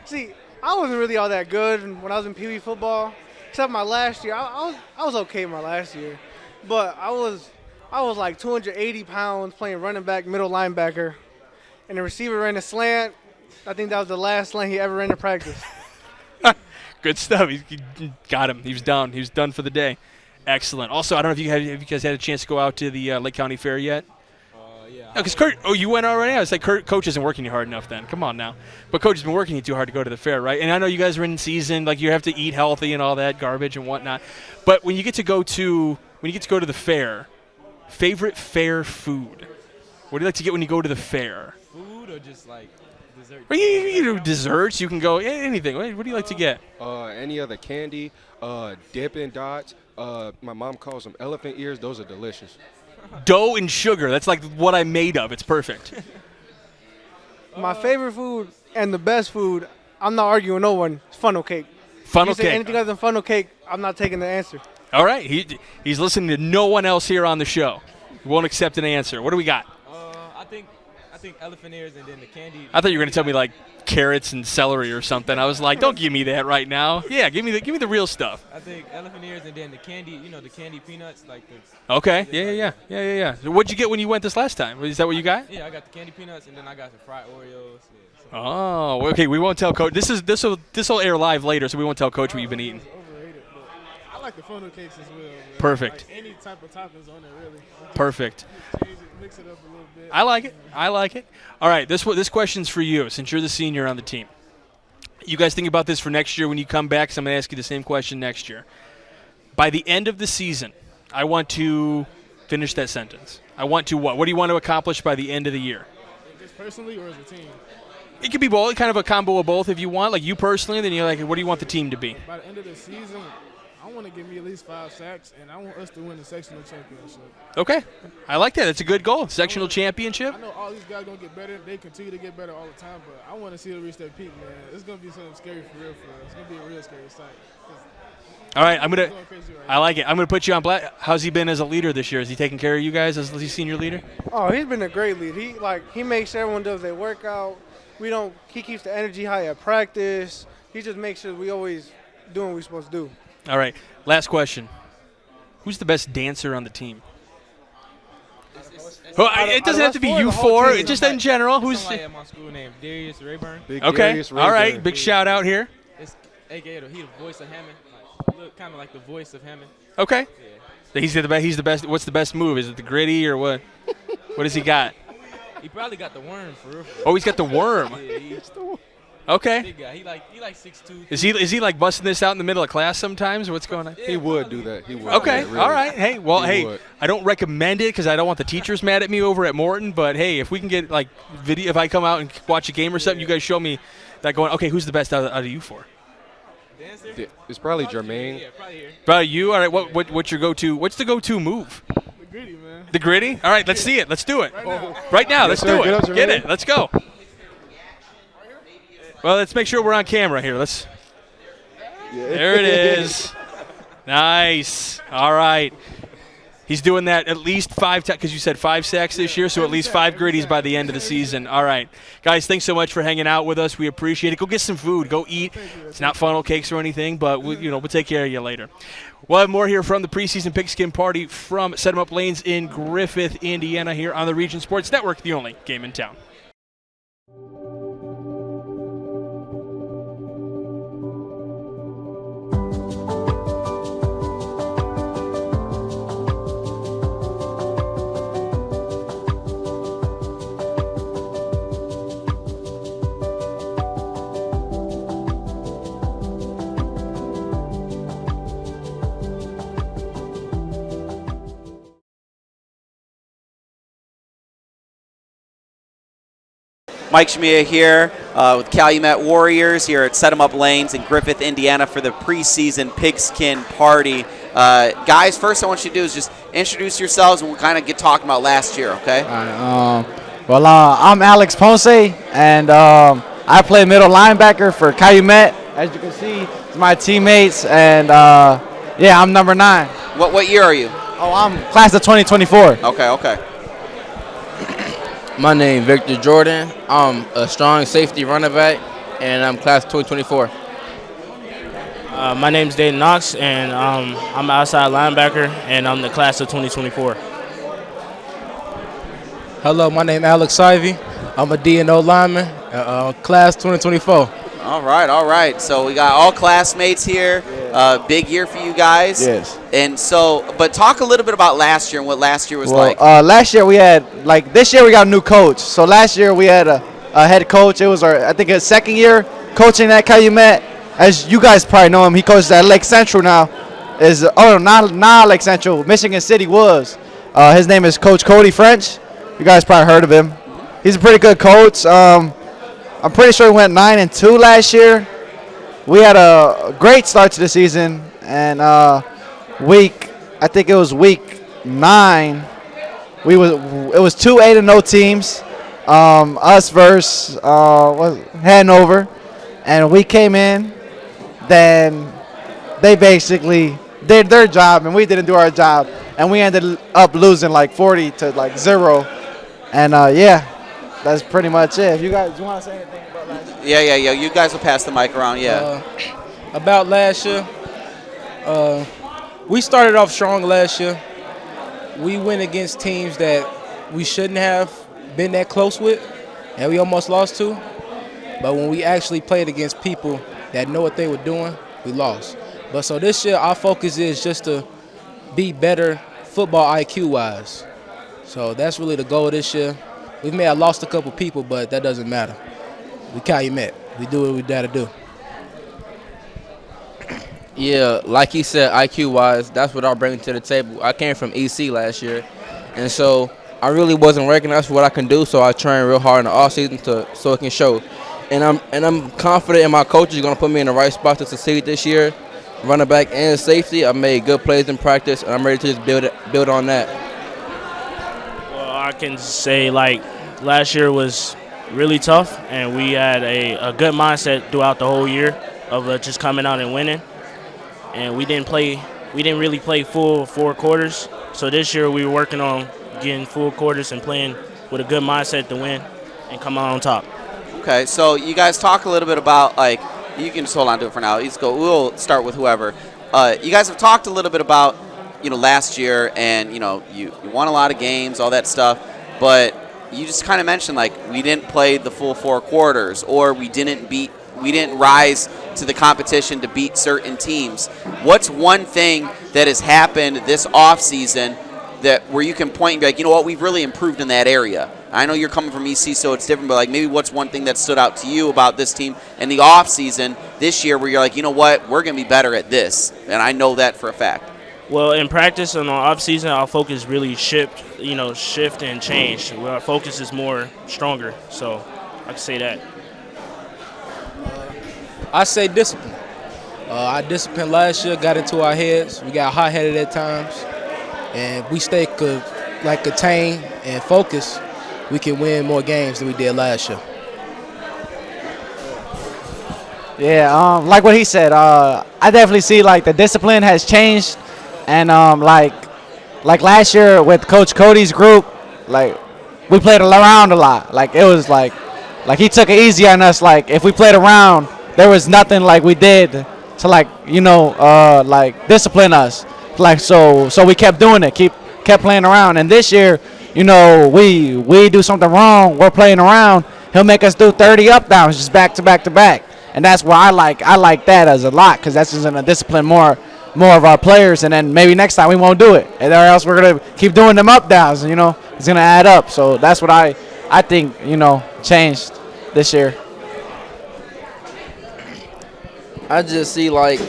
See, I wasn't really all that good when I was in Pee Wee football. Except my last year, I was okay my last year, but I was like 280 pounds playing running back, middle linebacker, and the receiver ran a slant. I think that was the last slant he ever ran in practice. Good stuff. He got him. He was down. He was done for the day. Excellent. Also, I don't know if you guys had a chance to go out to the Lake County Fair yet. Yeah. Because Kurt, you went already? I was like, Coach isn't working you hard enough then. Come on now. But Coach has been working you too hard to go to the fair, right? And I know you guys are in season, like you have to eat healthy and all that garbage and whatnot. But when you get to go to the fair, favorite fair food? What do you like to get when you go to the fair? Food or just like dessert? Well, you do desserts. You can go anything. What do you like to get? Any other candy, Dippin' Dots. My mom calls them elephant ears. Those are delicious. Dough and sugar. That's like what I'm made of. It's perfect. My favorite food and the best food, I'm not arguing with no one, is funnel cake. Funnel If you cake. say anything other than funnel cake, I'm not taking the answer. All right. He's listening to no one else here on the show. He won't accept an answer. What do we got? I think elephant ears and then the candy. I thought you were going to tell me like carrots and celery or something. I was like, don't give me that right now. Yeah, give me the real stuff. I think elephant ears and then the candy, the candy peanuts, like the. Okay. Yeah. So what'd you get when you went this last time? Is that what you got? Yeah, I got the candy peanuts and then I got the fried Oreos. Yeah, so. Oh, okay. We won't tell Coach. This will air live later, so we won't tell Coach what you've been eating. Overrated, but I like the funnel cakes as well. Man. Perfect. Like any type of toppings on there, really. Perfect. Change it, mix it up a little bit. I like it. All right, this question's for you, since you're the senior on the team. You guys think about this for next year when you come back, because I'm going to ask you the same question next year. By the end of the season, I want to finish that sentence. I want to what? What do you want to accomplish by the end of the year? Just personally or as a team? It could be both, kind of a combo of both if you want. Like you personally, then you're like, what do you want the team to be? By the end of the season, I I want to give me at least 5 sacks, and I want us to win the sectional championship. Okay. I like that. That's a good goal. Sectional championship. I know all these guys going to get better. They continue to get better all the time, but I want to see them reach that peak, man. It's going to be something scary for real. It's going to be a real scary sight. All right, I like it. I'm gonna put you on black. How's he been as a leader this year? Is he taking care of you guys as the senior leader? Oh, he's been a great lead. He makes sure everyone does their workout. He keeps the energy high at practice. He just makes sure we always doing what we're supposed to do. All right, last question. Who's the best dancer on the team? It doesn't have to be you four. Just in general. Who's somebody at my school named Darius Rayburn? Okay. All right. Big shout out here. It's AKA he the voice of Hammond. Look kind of like the voice of Hammond. Okay. Yeah. He's the best. What's the best move? Is it the gritty or what? What does he got? He probably got the worm for real. Oh, he's got the worm. Yeah, he's the worm. Okay. Big guy. He like 6'2". Is he like busting this out in the middle of class sometimes? Or what's going on? He would do that. He would. Okay. Yeah, really. All right. Hey. Well. He Hey. would. I don't recommend it because I don't want the teachers mad at me over at Morton. But hey, if we can get like video, if I come out and watch a game or something, you guys show me that going. Okay. Who's the best out of you four? It's probably Jermaine. Yeah, probably here. Probably you. All right. What's your go-to? What's the go-to move? The gritty, man. The gritty. All right. Let's see it. Let's do it. Right now. Let's do it. Get it. Let's go. Well, let's make sure we're on camera here. There it is. Nice. All right. He's doing that at least 5 because you said 5 sacks this year, so at least 5 gritties by the end of the season. All right. Guys, thanks so much for hanging out with us. We appreciate it. Go get some food. Go eat. It's not funnel cakes or anything, but we'll take care of you later. We'll have more here from the preseason Pigskin Party from Set 'em Up Lanes in Griffith, Indiana, here on the Region Sports Network, the only game in town. Mike Shmia here with Calumet Warriors here at Set 'em Up Lanes in Griffith, Indiana for the preseason Pigskin Party. Guys, first I want you to do is just introduce yourselves and we'll kind of get talking about last year, okay? I'm Alex Ponce, and I play middle linebacker for Calumet. As you can see, it's my teammates, and yeah, I'm number 9. What year are you? Oh, I'm class of 2024. Okay. My name is Victor Jordan. I'm a strong safety running back, and I'm class 2024. My name is Dayton Knox, and I'm an outside linebacker, and I'm the class of 2024. Hello, my name is Alex Ivey. I'm a D&O lineman, class 2024. All right. So we got all classmates here. Big year for you guys. Yes. And so, but talk a little bit about last year and what last year was like. Last year we had, this year we got a new coach. So last year we had a head coach. It was I think his second year coaching at Calumet. As you guys probably know him, he coaches at Lake Central now. Not Lake Central, Michigan City was. His name is Coach Cody French. You guys probably heard of him. He's a pretty good coach. I'm pretty sure we went 9-2 last year. We had a great start to the season, and I think it was week 9. It was 2 8-0 teams, us versus Hanover, and we came in. Then they basically did their job, and we didn't do our job, and we ended up losing 40-0, and yeah. That's pretty much it. If you guys, do you want to say anything about last year? Yeah. You guys will pass the mic around, yeah. About last year, we started off strong last year. We went against teams that we shouldn't have been that close with, and we almost lost to. But when we actually played against people that know what they were doing, we lost. But so this year, our focus is just to be better football IQ-wise. So that's really the goal this year. We may have lost a couple people, but that doesn't matter. We Calumet. We do what we gotta do. Yeah, like he said, IQ-wise, that's what I'm bringing to the table. I came from EC last year, and so I really wasn't recognized for what I can do, so I trained real hard in the offseason so it can show. And I'm confident in my coach is going to put me in the right spot to succeed this year. running back and safety. I made good plays in practice, and I'm ready to just build on that. Well, I can say like last year was really tough, and we had a good mindset throughout the whole year of just coming out and winning. And we didn't really play full 4 quarters. So this year we were working on getting full quarters and playing with a good mindset to win and come out on top. Okay, so you guys talk a little bit about, like, you can just hold on to it for now. We'll start with whoever. You guys have talked a little bit about, last year, and, you won a lot of games, all that stuff, but you just kind of mentioned, like, we didn't play the full 4 quarters, or we didn't rise to the competition to beat certain teams. What's one thing that has happened this offseason where you can point and be like, you know what, we've really improved in that area? I know you're coming from EC, so it's different, but like maybe what's one thing that stood out to you about this team in the offseason this year where you're like, you know what, we're going to be better at this, and I know that for a fact? Well, in practice and on off season, our focus really shift and change. Our focus is more stronger, so I can say that. I say discipline. Our discipline last year got into our heads. We got hot-headed at times, and we stay contained and focused. We can win more games than we did last year. Yeah, like what he said, I definitely see like the discipline has changed, and like last year with Coach Cody's group, like we played around a lot. Like it was like he took it easy on us. Like if we played around, there was nothing like we did to like discipline us. Like so we kept doing it, kept playing around. And this year, we do something wrong, we're playing around. He'll make us do 30 up downs just back to back to back. And that's why I like that as a lot, because that's just going to discipline more of our players, and then maybe next time we won't do it, and or else we're going to keep doing them up downs. It's going to add up. So that's what I think changed this year. I just see like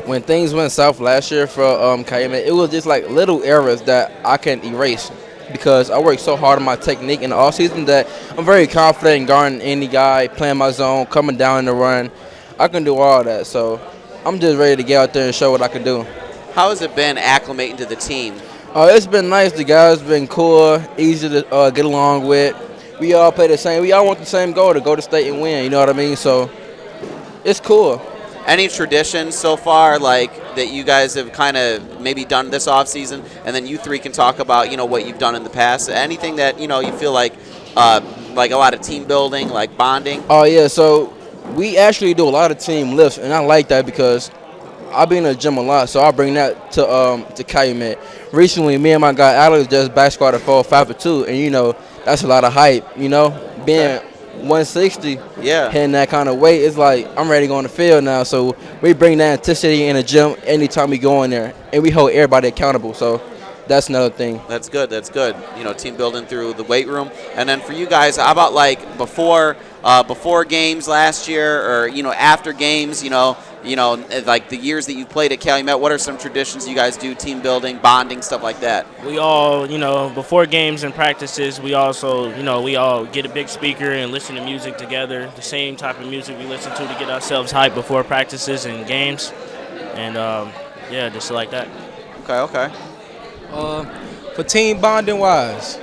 when things went south last year for Calumet, it was just like little errors that I can erase because I worked so hard on my technique in the offseason that I'm very confident in guarding any guy, playing my zone, coming down in the run. I can do all that, so I'm just ready to get out there and show what I can do. How has it been acclimating to the team? It's been nice. The guys been cool, easy to get along with. We all play the same. We all want the same goal, to go to state and win, you know what I mean? So it's cool. Any traditions so far, like that you guys have kind of maybe done this off season, and then you three can talk about what you've done in the past? Anything that you feel like a lot of team building, like bonding? Oh yeah, so we actually do a lot of team lifts, and I like that because I be in the gym a lot, so I bring that to Calumet. Recently, me and my guy Alex just back squatted 5 for 2, and that's a lot of hype. Being 160, hitting that kind of weight, it's like I'm ready to go on the field now. So we bring that intensity in the gym anytime we go in there, and we hold everybody accountable. So that's another thing. That's good. Team building through the weight room. And then for you guys, how about like before games last year, or after games? Like the years that you played at Calumet, what are some traditions you guys do? Team building, bonding, stuff like that. We all, before games and practices, we also, we all get a big speaker and listen to music together. The same type of music we listen to get ourselves hyped before practices and games, and just like that. Okay. For team bonding wise,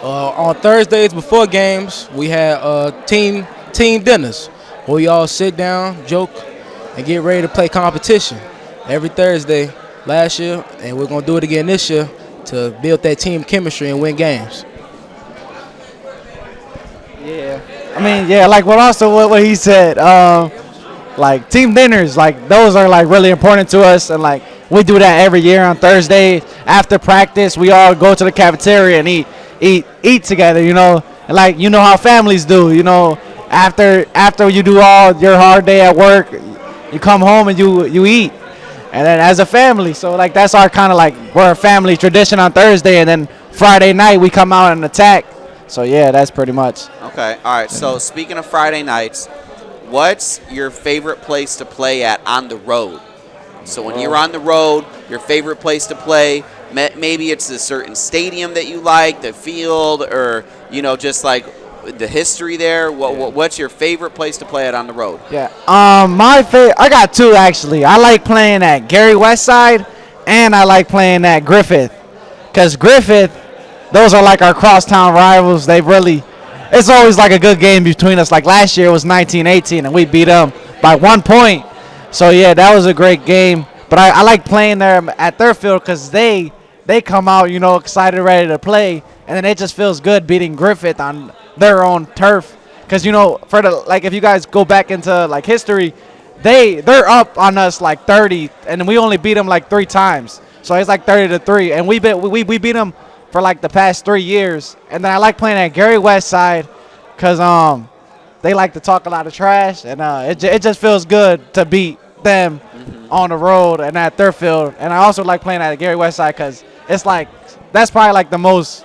on Thursdays before games, we had team dinners where we all sit down, joke, and get ready to play competition every Thursday last year, and we're going to do it again this year to build that team chemistry and win games. Yeah, like what he said, like team dinners, like those are like really important to us, and like we do that every year on Thursday after practice. We all go to the cafeteria and eat together, and like how families do, after you do all your hard day at work, you come home and you eat, and then as a family. So like that's our kind of like, we're a family tradition on Thursday, and then Friday night we come out and attack. So yeah, that's pretty much. Okay, all right. So speaking of Friday nights, what's your favorite place to play at on the road? So when you're on the road, your favorite place to play, maybe it's a certain stadium that you like, the field, or just like the history there? What's your favorite place to play it on the road? Yeah. I got two actually. I like playing at Gary Westside, and I like playing at Griffith, because Griffith, those are like our crosstown rivals. It's always like a good game between us. Like last year it was 19-18, and we beat them by 1 point. So yeah, that was a great game. But I like playing there at their field because they come out, excited, ready to play, and then it just feels good beating Griffith on their own turf. Because if you guys go back into like history, they're up on us like 30, and we only beat them like 3 times. So it's like 30-3, and we beat them for like the past 3 years. And then I like playing at Gary Westside because they like to talk a lot of trash, and it just feels good to beat them on the road and at their field. And I also like playing at Gary Westside because it's like that's probably like the most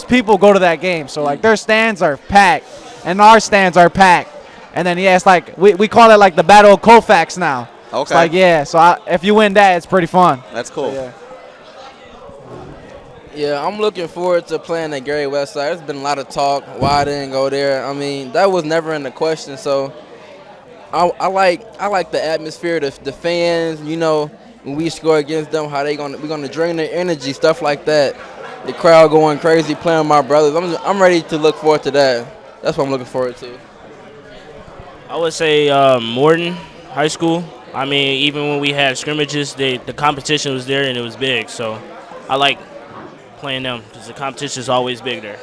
people go to that game. So like their stands are packed and our stands are packed. And then it's like we call it like the Battle of Colfax now. Okay. It's like so if you win that, it's pretty fun. That's cool. So, Yeah, I'm looking forward to playing at Gary Westside. There's been a lot of talk why I didn't go there. I mean, that was never in the question. So I like the atmosphere, the fans. When we score against them, how we're gonna drain their energy, stuff like that. The crowd going crazy, playing with my brothers. I'm ready to look forward to that. That's what I'm looking forward to. I would say Morton High School. I mean, even when we had scrimmages, the competition was there and it was big. So I like playing them because the competition is always big there.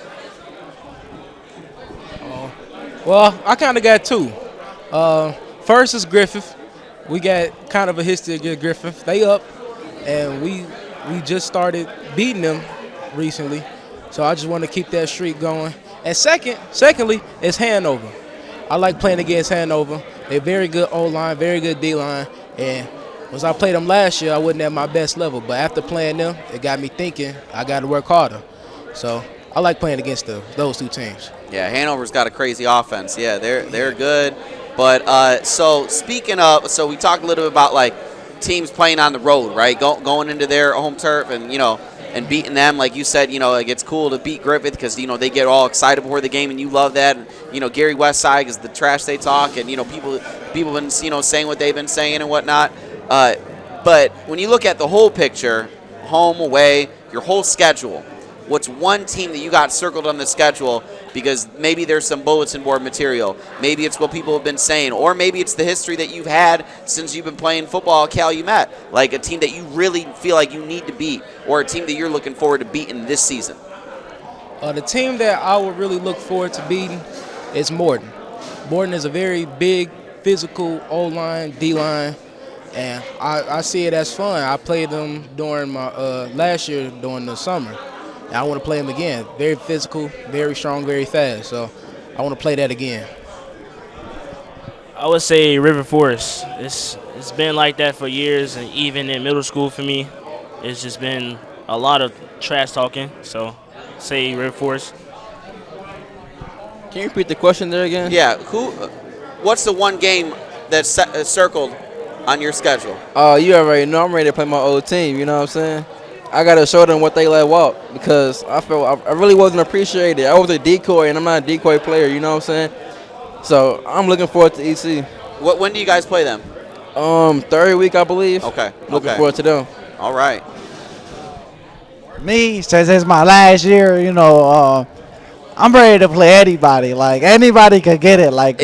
Well, I kind of got two. First is Griffith. We got kind of a history against Griffith. They up, and we just started beating them recently. So I just want to keep that streak going. And secondly, is Hanover. I like playing against Hanover. They're very good O-line, very good D-line. And once I played them last year, I wasn't at my best level. But after playing them, it got me thinking I got to work harder. So I like playing against those two teams. Yeah, Hanover's got a crazy offense. Yeah, they're good. But so speaking of, we talked a little bit about like teams playing on the road, right? Going into their home turf and and beating them. Like you said, like it's cool to beat Griffith because they get all excited before the game and you love that. And, Gary Westside is the trash they talk, and people been saying what they've been saying and whatnot. But when you look at the whole picture, home, away, your whole schedule, what's one team that you got circled on the schedule because maybe there's some bulletin board material, maybe it's what people have been saying, or maybe it's the history that you've had since you've been playing football at Calumet, like a team that you really feel like you need to beat, or a team that you're looking forward to beating this season? The team that I would really look forward to beating is Morton. Morton is a very big, physical O-line, D-line, and I see it as fun. I played them during my last year during the summer. And I want to play them again. Very physical, very strong, very fast. So I want to play that again. I would say River Forest. It's been like that for years, and even in middle school for me, it's just been a lot of trash talking. So say River Forest. Can you repeat the question there again? Yeah. What's the one game that's circled on your schedule? You already know I'm ready to play my old team. You know what I'm saying? I got to show them what they let walk because I felt I really wasn't appreciated. I was a decoy, and I'm not a decoy player, you know what I'm saying? So I'm looking forward to EC. When do you guys play them? Third week, I believe. Okay. Looking forward to them. All right. Me, since it's my last year, I'm ready to play anybody. Like anybody could get it. Like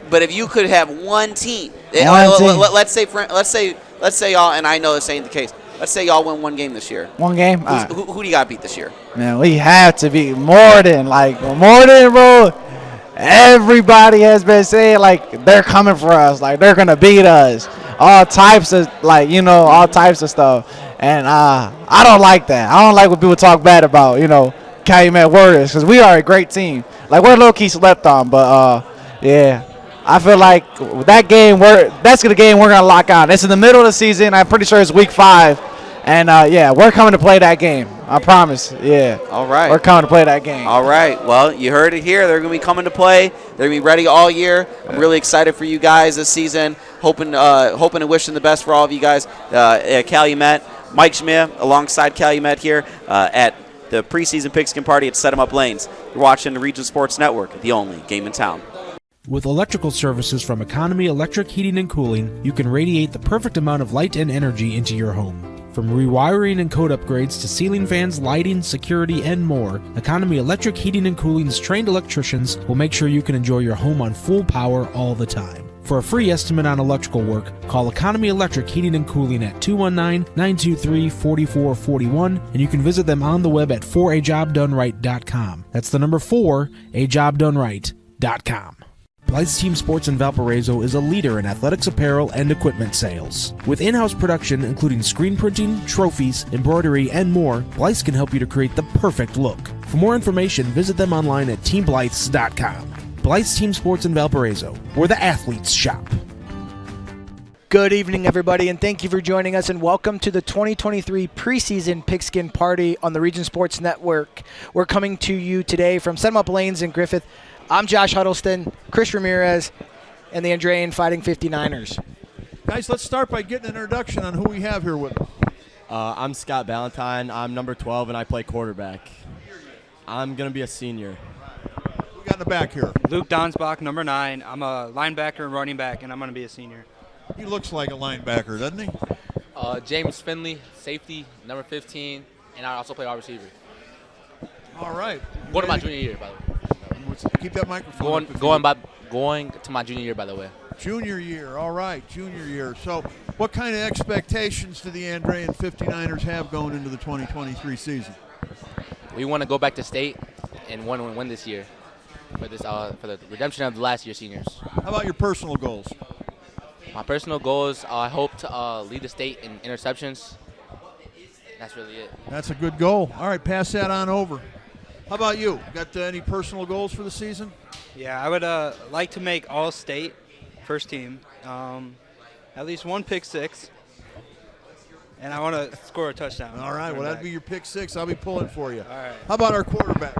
But if you could have one team, let's say y'all, and I know this ain't the case. Let's say y'all win one game this year. One game? Who do you got to beat this year? Man, we have to beat Morton. Like, Morton, bro, everybody has been saying, like, they're coming for us. Like, they're going to beat us. All types of, all types of stuff. And I don't like that. I don't like when people talk bad about, Calumet Warriors because we are a great team. Like, we're low-key slept on, but, yeah. I feel like that's the game we're going to lock on. It's in the middle of the season. I'm pretty sure it's week 5. And, we're coming to play that game. I promise. Yeah. All right. We're coming to play that game. All right. Well, you heard it here. They're going to be coming to play. They're going to be ready all year. I'm really excited for you guys this season. Hoping and wishing the best for all of you guys at Calumet. Mike Schmidt alongside Calumet here at the preseason Pigskin party at Set 'em Up Lanes. You're watching the Region Sports Network, the only game in town. With electrical services from Economy Electric Heating and Cooling, you can radiate the perfect amount of light and energy into your home. From rewiring and code upgrades to ceiling fans, lighting, security, and more, Economy Electric Heating and Cooling's trained electricians will make sure you can enjoy your home on full power all the time. For a free estimate on electrical work, call Economy Electric Heating and Cooling at 219-923-4441, and you can visit them on the web at 4ajobdoneright.com. That's the number 4ajobdoneright.com. Blythe's Team Sports in Valparaiso is a leader in athletics apparel and equipment sales. With in-house production including screen printing, trophies, embroidery, and more, Blythe's can help you to create the perfect look. For more information, visit them online at teamblythes.com. Blythe's Team Sports in Valparaiso, where the athletes shop. Good evening, everybody, and thank you for joining us, and welcome to the 2023 preseason Pigskin Party on the Region Sports Network. We're coming to you today from Set 'em Up Lanes in Griffith. I'm Josh Huddleston, Chris Ramirez, and the Andrean Fighting 59ers. Guys, let's start by getting an introduction on who we have here with us. I'm Scott Ballantyne. I'm number 12, and I play quarterback. I'm going to be a senior. We got in the back here. Luke Donsbach, number 9. I'm a linebacker and running back, and I'm going to be a senior. He looks like a linebacker, doesn't he? James Finley, safety, number 15, and I also play wide receiver. All right. Going to my junior year, by the way. Keep that microphone Going to my junior year, by the way. Junior year, all right, junior year. So what kind of expectations do the Andrean 59ers have going into the 2023 season? We want to go back to state and win this year for the redemption of the last year seniors. How about your personal goals? My personal goals, I hope to lead the state in interceptions. That's really it. That's a good goal. All right, pass that on over. How about you? Got any personal goals for the season? Yeah, I would like to make all-state first team, at least one pick six, and I want to score a touchdown. All right, well, that'd be your pick six. I'll be pulling for you. All right. How about our quarterback?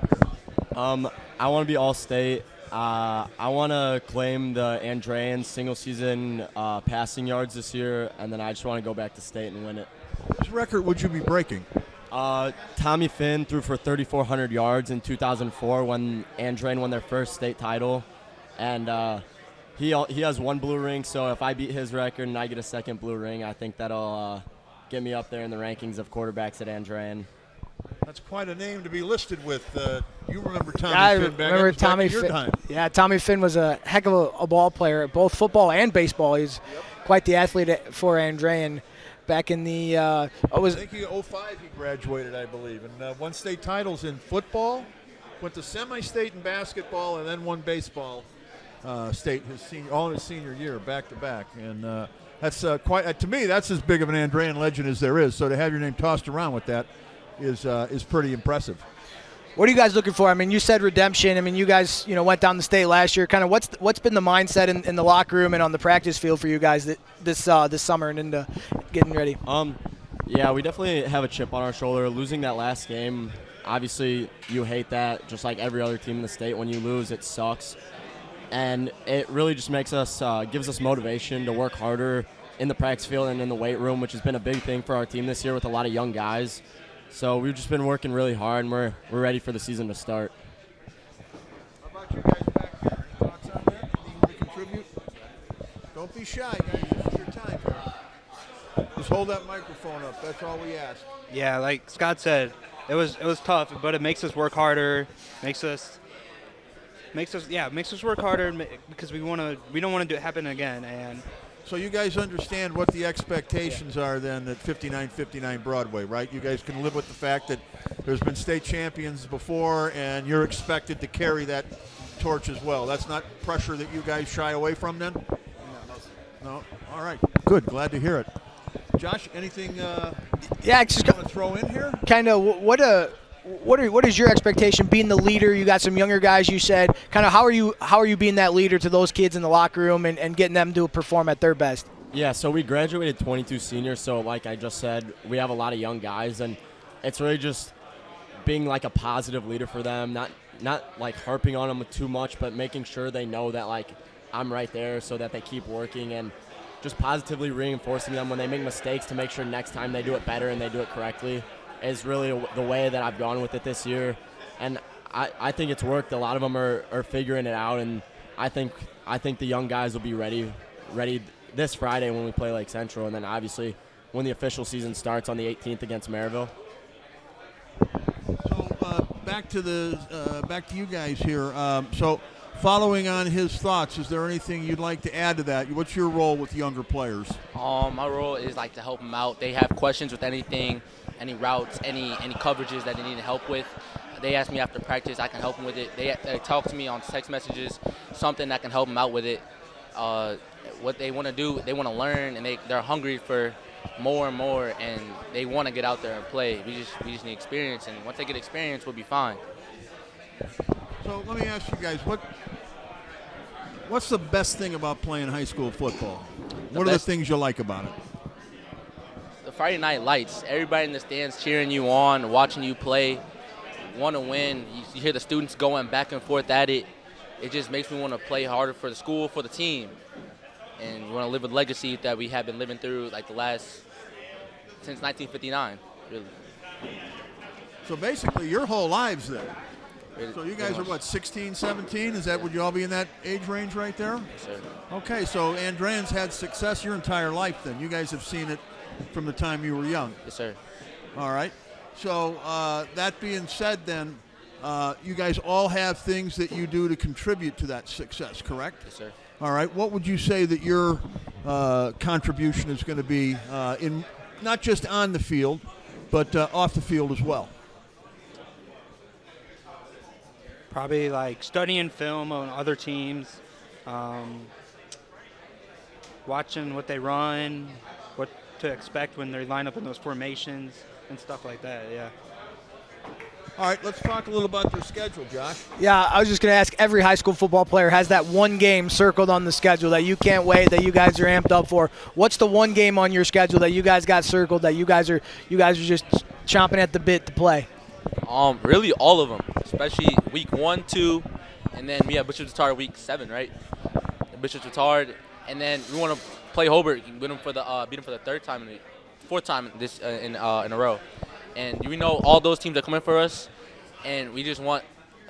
I want to be all-state. I want to claim the Andrean single-season passing yards this year, and then I just want to go back to state and win it. Which record would you be breaking? Tommy Finn threw for 3,400 yards in 2004 when Andrean won their first state title, and he has one blue ring. So if I beat his record and I get a second blue ring, I think that'll get me up there in the rankings of quarterbacks at Andrean. That's quite a name to be listed with. You remember Tommy Finn back remember back Tommy in your Finn. time. Yeah, Tommy Finn was a heck of a ball player, both football and baseball. He's quite the athlete for Andrean. Back in the I think 05 he graduated, I believe, and won state titles in football, went to semi-state in basketball, and then won baseball state all in his senior year, back to back. And that's quite to me. That's as big of an Andrean legend as there is. So to have your name tossed around with that is pretty impressive. What are you guys looking for? I mean, you said redemption. I mean, you guys, went down the state last year. Kind of what's been the mindset in the locker room and on the practice field for you guys this summer and into getting ready? Yeah, we definitely have a chip on our shoulder. Losing that last game, obviously, you hate that. Just like every other team in the state, when you lose, it sucks, and it really just makes us gives us motivation to work harder in the practice field and in the weight room, which has been a big thing for our team this year with a lot of young guys. So we've just been working really hard, and we're ready for the season to start. How about you guys back there? Any thoughts on that? Anything to contribute? Don't be shy, guys. This is your time here. Just hold that microphone up. That's all we ask. Yeah, like Scott said, it was tough, but it makes us work harder. Makes us work harder because we don't want to do it happen again. And so you guys understand what the expectations are then at 5959 Broadway, right? You guys can live with the fact that there's been state champions before and you're expected to carry that torch as well. That's not pressure that you guys shy away from then? No? All right. Good. Glad to hear it. Josh, anything just want to throw in here? Kind of what is your expectation being the leader? You got some younger guys, you said. Kind of how are you being that leader to those kids in the locker room and getting them to perform at their best? Yeah, so we graduated 22 seniors, so like I just said, we have a lot of young guys, and it's really just being like a positive leader for them, not like harping on them too much, but making sure they know that like I'm right there so that they keep working, and just positively reinforcing them when they make mistakes to make sure next time they do it better and they do it correctly is really the way that I've gone with it this year. And I think it's worked. A lot of them are figuring it out, and I think the young guys will be ready this Friday when we play Lake Central, and then obviously when the official season starts on the 18th against Maryville. So back to you guys here. So following on his thoughts, is there anything you'd like to add to that? What's your role with younger players? My role is like to help them out. They have questions with anything, any routes, any coverages that they need help with. They ask me after practice. I can help them with it. They talk to me on text messages, something that can help them out with it. What they want to do, they want to learn, and they're hungry for more and more, and they want to get out there and play. We just need experience, and once they get experience, we'll be fine. So let me ask you guys, what's the best thing about playing high school football? What are the things you like about it? The Friday night lights. Everybody in the stands cheering you on, watching you play, want to win. You hear the students going back and forth at it. It just makes me want to play harder for the school, for the team. And we want to live a legacy that we have been living through like since 1959, really. So basically your whole lives there. So you guys are what, 16, 17? Would you all be in that age range right there? Yes, sir. Okay, so Andrean's had success your entire life then. You guys have seen it from the time you were young. Yes, sir. All right. So that being said then, you guys all have things that you do to contribute to that success, correct? Yes, sir. All right. What would you say that your contribution is going to be in not just on the field, but off the field as well? Probably like studying film on other teams, watching what they run, what to expect when they line up in those formations and stuff like that, yeah. All right, let's talk a little about their schedule, Josh. Yeah, I was just going to ask, every high school football player has that one game circled on the schedule that you can't wait, that you guys are amped up for. What's the one game on your schedule that you guys got circled that you guys are just chomping at the bit to play? Really all of them, especially week 1, 2, and then we have Bishop's Retard week 7, right? Bishop's Retard, and then we want to play Hobart, beat them for the fourth time this in a row. And we know all those teams are coming for us, and we just want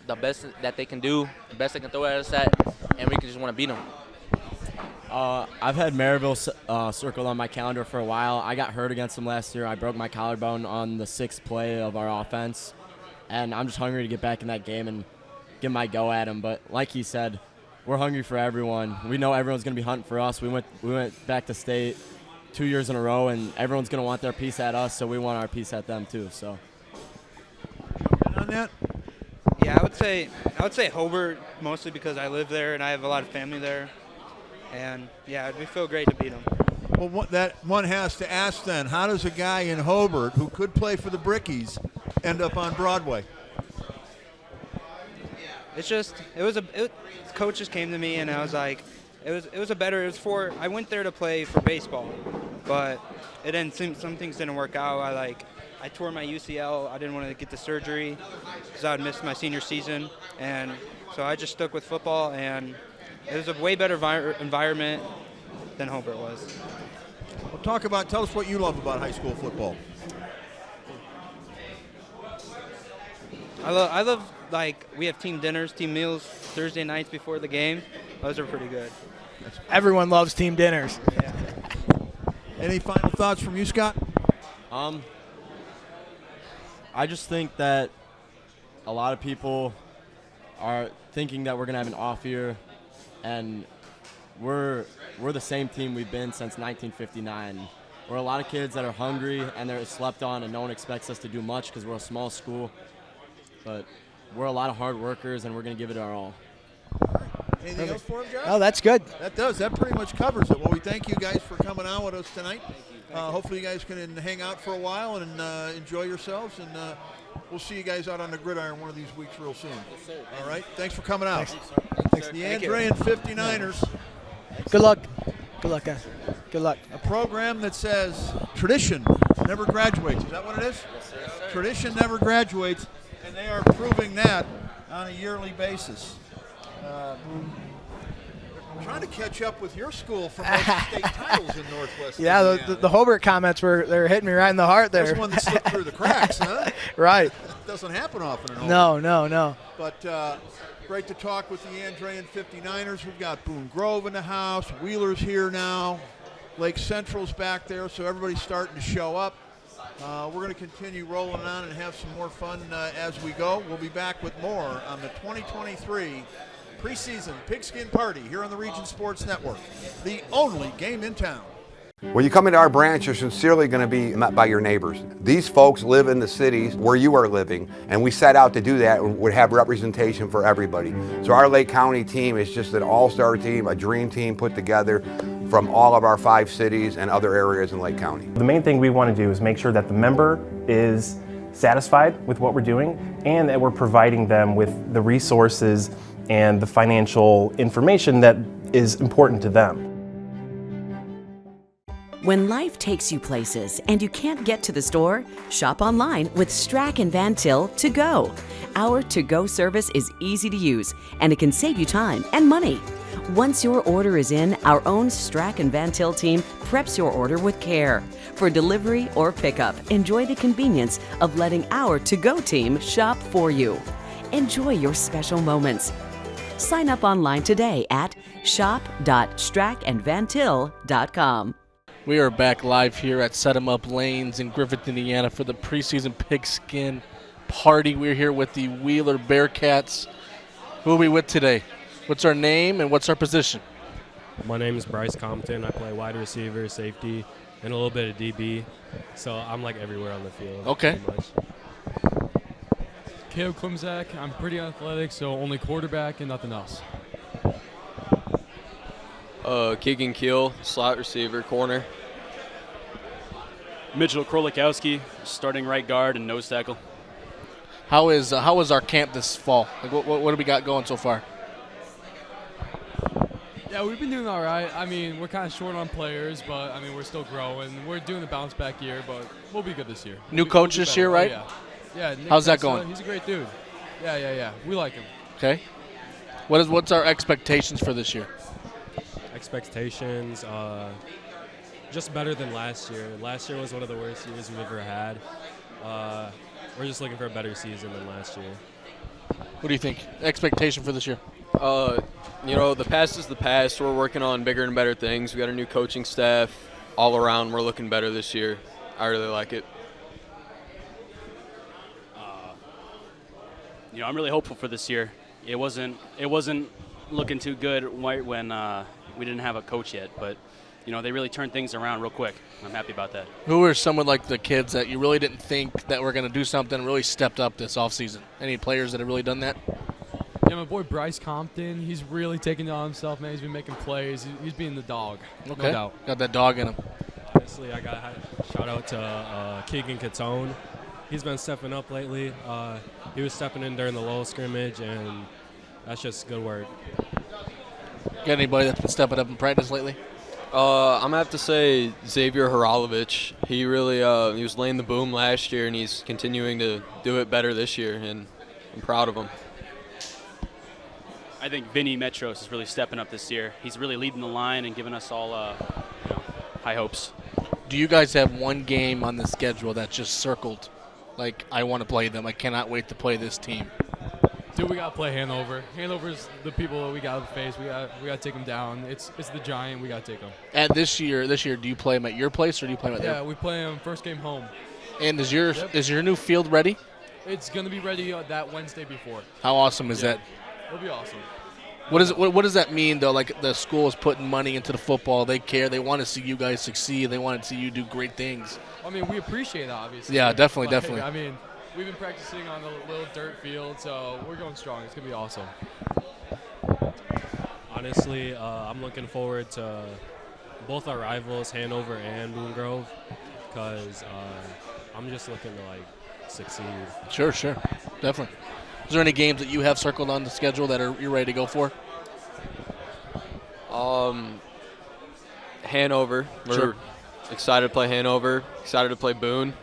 the best that they can do, the best they can throw at us at, and we just want to beat them. I've had Maryville circled on my calendar for a while. I got hurt against them last year. I broke my collarbone on the 6th play of our offense, and I'm just hungry to get back in that game and give my go at them. But like he said, we're hungry for everyone. We know everyone's going to be hunting for us. We went back to state 2 years in a row, and everyone's going to want their piece at us, so we want our piece at them too. So. On that? Yeah, I would say Hobart, mostly because I live there and I have a lot of family there. And yeah, we feel great to beat them. Well, that one has to ask then, how does a guy in Hobart who could play for the Brickies end up on Broadway? Coaches came to me and I was like, I went there to play for baseball, but some things didn't work out. I tore my UCL. I didn't want to get the surgery because I would miss my senior season, and so I just stuck with football, and it was a way better environment than Hobart was. Well, tell us what you love about high school football. I love we have team dinners, team meals Thursday nights before the game. Those are pretty good. Everyone loves team dinners. Yeah. Any final thoughts from you, Scott? I just think that a lot of people are thinking that we're going to have an off year, and we're the same team we've been since 1959. We're a lot of kids that are hungry and they're slept on, and no one expects us to do much because we're a small school. But we're a lot of hard workers, and we're going to give it our all. Anything else for him, Josh? Oh, that's good. That pretty much covers it. Well, we thank you guys for coming on with us tonight. Hopefully you guys can hang out for a while and enjoy yourselves, and we'll see you guys out on the gridiron one of these weeks real soon. Yes, sir. All right? Thanks for coming out. Thanks. The Andrean 59ers. Good luck. Good luck, guys. Good luck. A program that says tradition never graduates. Is that what it is? Yes, sir. Tradition never graduates, and they are proving that on a yearly basis. I'm trying to catch up with your school for most state titles in Northwest Yeah, Indiana. the Hobart comments they're hitting me right in the heart there. There's one that slipped through the cracks, huh? Right. doesn't happen often. No. But great to talk with the Andrean 59ers. We've got Boone Grove in the house. Wheeler's here now. Lake Central's back there, so everybody's starting to show up. We're going to continue rolling on and have some more fun as we go. We'll be back with more on the 2023 preseason Pigskin Party here on the Region Sports Network, the only game in town. When you come into our branch, you're sincerely going to be met by your neighbors. These folks live in the cities where you are living, and we set out to do that and would have representation for everybody. So our Lake County team is just an all-star team, a dream team put together from all of our 5 cities and other areas in Lake County. The main thing we want to do is make sure that the member is satisfied with what we're doing and that we're providing them with the resources and the financial information that is important to them. When life takes you places and you can't get to the store, shop online with Strack and Van Til To Go. Our to-go service is easy to use and it can save you time and money. Once your order is in, our own Strack and Van Til team preps your order with care. For delivery or pickup, enjoy the convenience of letting our to-go team shop for you. Enjoy your special moments. Sign up online today at shop.strackandvantil.com. We are back live here at Set 'em Up Lanes in Griffith, Indiana for the preseason Pigskin Party. We're here with the Wheeler Bearcats. Who are we with today? What's our name and what's our position? My name is Bryce Compton. I play wide receiver, safety, and a little bit of DB. So I'm like everywhere on the field. Okay. Caleb Klimzak. I'm pretty athletic, so only quarterback and nothing else. Keegan Keel, slot receiver, corner. Mitchell Krolikowski, starting right guard and nose tackle. How is our camp this fall? Like what do we got going so far? Yeah, we've been doing all right. I mean, we're kind of short on players, but I mean, we're still growing. We're doing the bounce back year, but we'll be good this year. New coach this year, right? Oh, yeah. Nick How's that Tesla, going? He's a great dude. Yeah. We like him. Okay. What's our expectations for this year? Expectations, just better than last year. Last year was one of the worst years we've ever had. We're just looking for a better season than last year. What do you think? Expectation for this year? The past is the past. We're working on bigger and better things. We got a new coaching staff. All around, we're looking better this year. I really like it. I'm really hopeful for this year. It wasn't looking too good when we didn't have a coach yet, but they really turned things around real quick. I'm happy about that. Who are some of like the kids that you really didn't think that were going to do something and really stepped up this offseason? Any players that have really done that? Yeah, my boy Bryce Compton, he's really taking it on himself, man. He's been making plays. He's being the dog, Okay. no doubt. Got that dog in him. Honestly, I got a shout out to Keegan Catone. He's been stepping up lately. He was stepping in during the little scrimmage, and that's just good work. Got anybody that's been stepping up in practice lately? I'm going to have to say Xavier Haralovich. He really he was laying the boom last year, and he's continuing to do it better this year, and I'm proud of him. I think Vinny Metros is really stepping up this year. He's really leading the line and giving us all high hopes. Do you guys have one game on the schedule that's just circled? Like, I want to play them. I cannot wait to play this team. Dude, we gotta play Hanover. Hanover's the people that we gotta face. We gotta take them down. It's the giant. We gotta take them. And this year, do you play them at your place or do you play them at their? Yeah, we play them first game home. And is your new field ready? It's gonna be ready that Wednesday before. How awesome is that? It'll be awesome. What does that mean though? Like the school is putting money into the football. They care. They want to see you guys succeed. They want to see you do great things. I mean, we appreciate that, obviously. Yeah, definitely. I mean, we've been practicing on a little dirt field, so we're going strong. It's going to be awesome. Honestly, I'm looking forward to both our rivals, Hanover and Boone Grove, because I'm just looking to, succeed. Sure. Definitely. Is there any games that you have circled on the schedule that you're ready to go for? Hanover. We're excited to play Hanover. Excited to play Boone.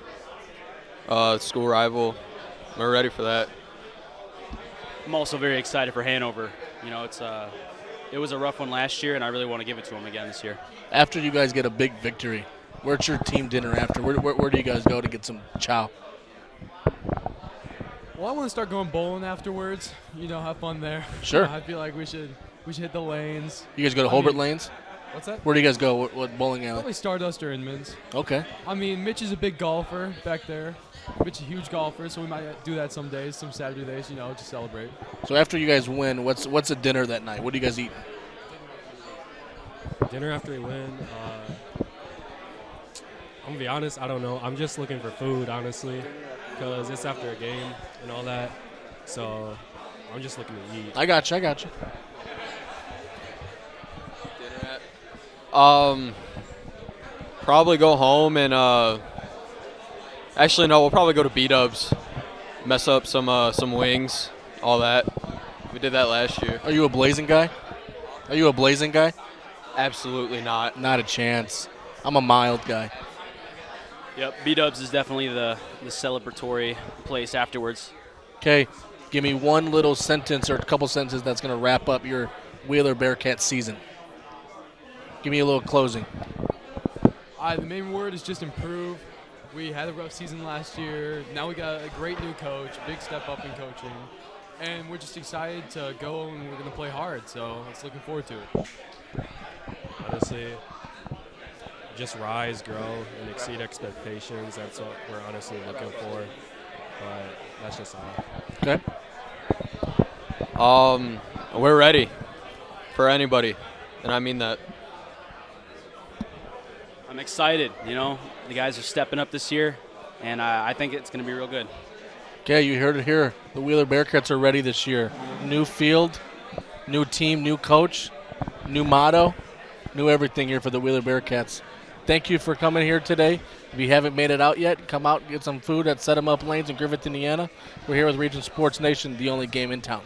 School rival. We're ready for that. I'm also very excited for Hanover. It was a rough one last year, and I really want to give it to them again this year. After you guys get a big victory, where's your team dinner after? Where do you guys go to get some chow? Well, I want to start going bowling afterwards. Have fun there. Sure. I feel like we should hit the lanes. You guys go to Holbert Lanes? What's that? Where do you guys go? What bowling alley? Probably Stardust or Inman's. Okay. I mean, Mitch is a big golfer back there. Mitch is a huge golfer, so we might do that some days, some Saturday days, to celebrate. So after you guys win, what's a dinner that night? What do you guys eat? Dinner after we win. I'm gonna be honest, I don't know. I'm just looking for food, honestly, because it's after a game and all that. So I'm just looking to eat. I got you. Probably go home and actually no, we'll probably go to B-Dubs, mess up some wings, all that. We did that last year. Are you a blazing guy? Absolutely not. Not a chance. I'm a mild guy. Yep, B-Dubs is definitely the celebratory place afterwards. Okay, give me one little sentence or a couple sentences that's going to wrap up your Wheeler Bearcats season. Give me a little closing. The main word is just improve. We had a rough season last year. Now we got a great new coach, big step up in coaching. And we're just excited to go and we're going to play hard. So it's looking forward to it. Honestly, just rise, grow, and exceed expectations. That's what we're honestly looking for. But that's just all. Okay. We're ready for anybody, and I mean that. I'm excited. The guys are stepping up this year, and I think it's going to be real good. Okay, you heard it here. The Wheeler Bearcats are ready this year. New field, new team, new coach, new motto, new everything here for the Wheeler Bearcats. Thank you for coming here today. If you haven't made it out yet, come out and get some food at Set 'em Up Lanes in Griffith, Indiana. We're here with Region Sports Nation, the only game in town.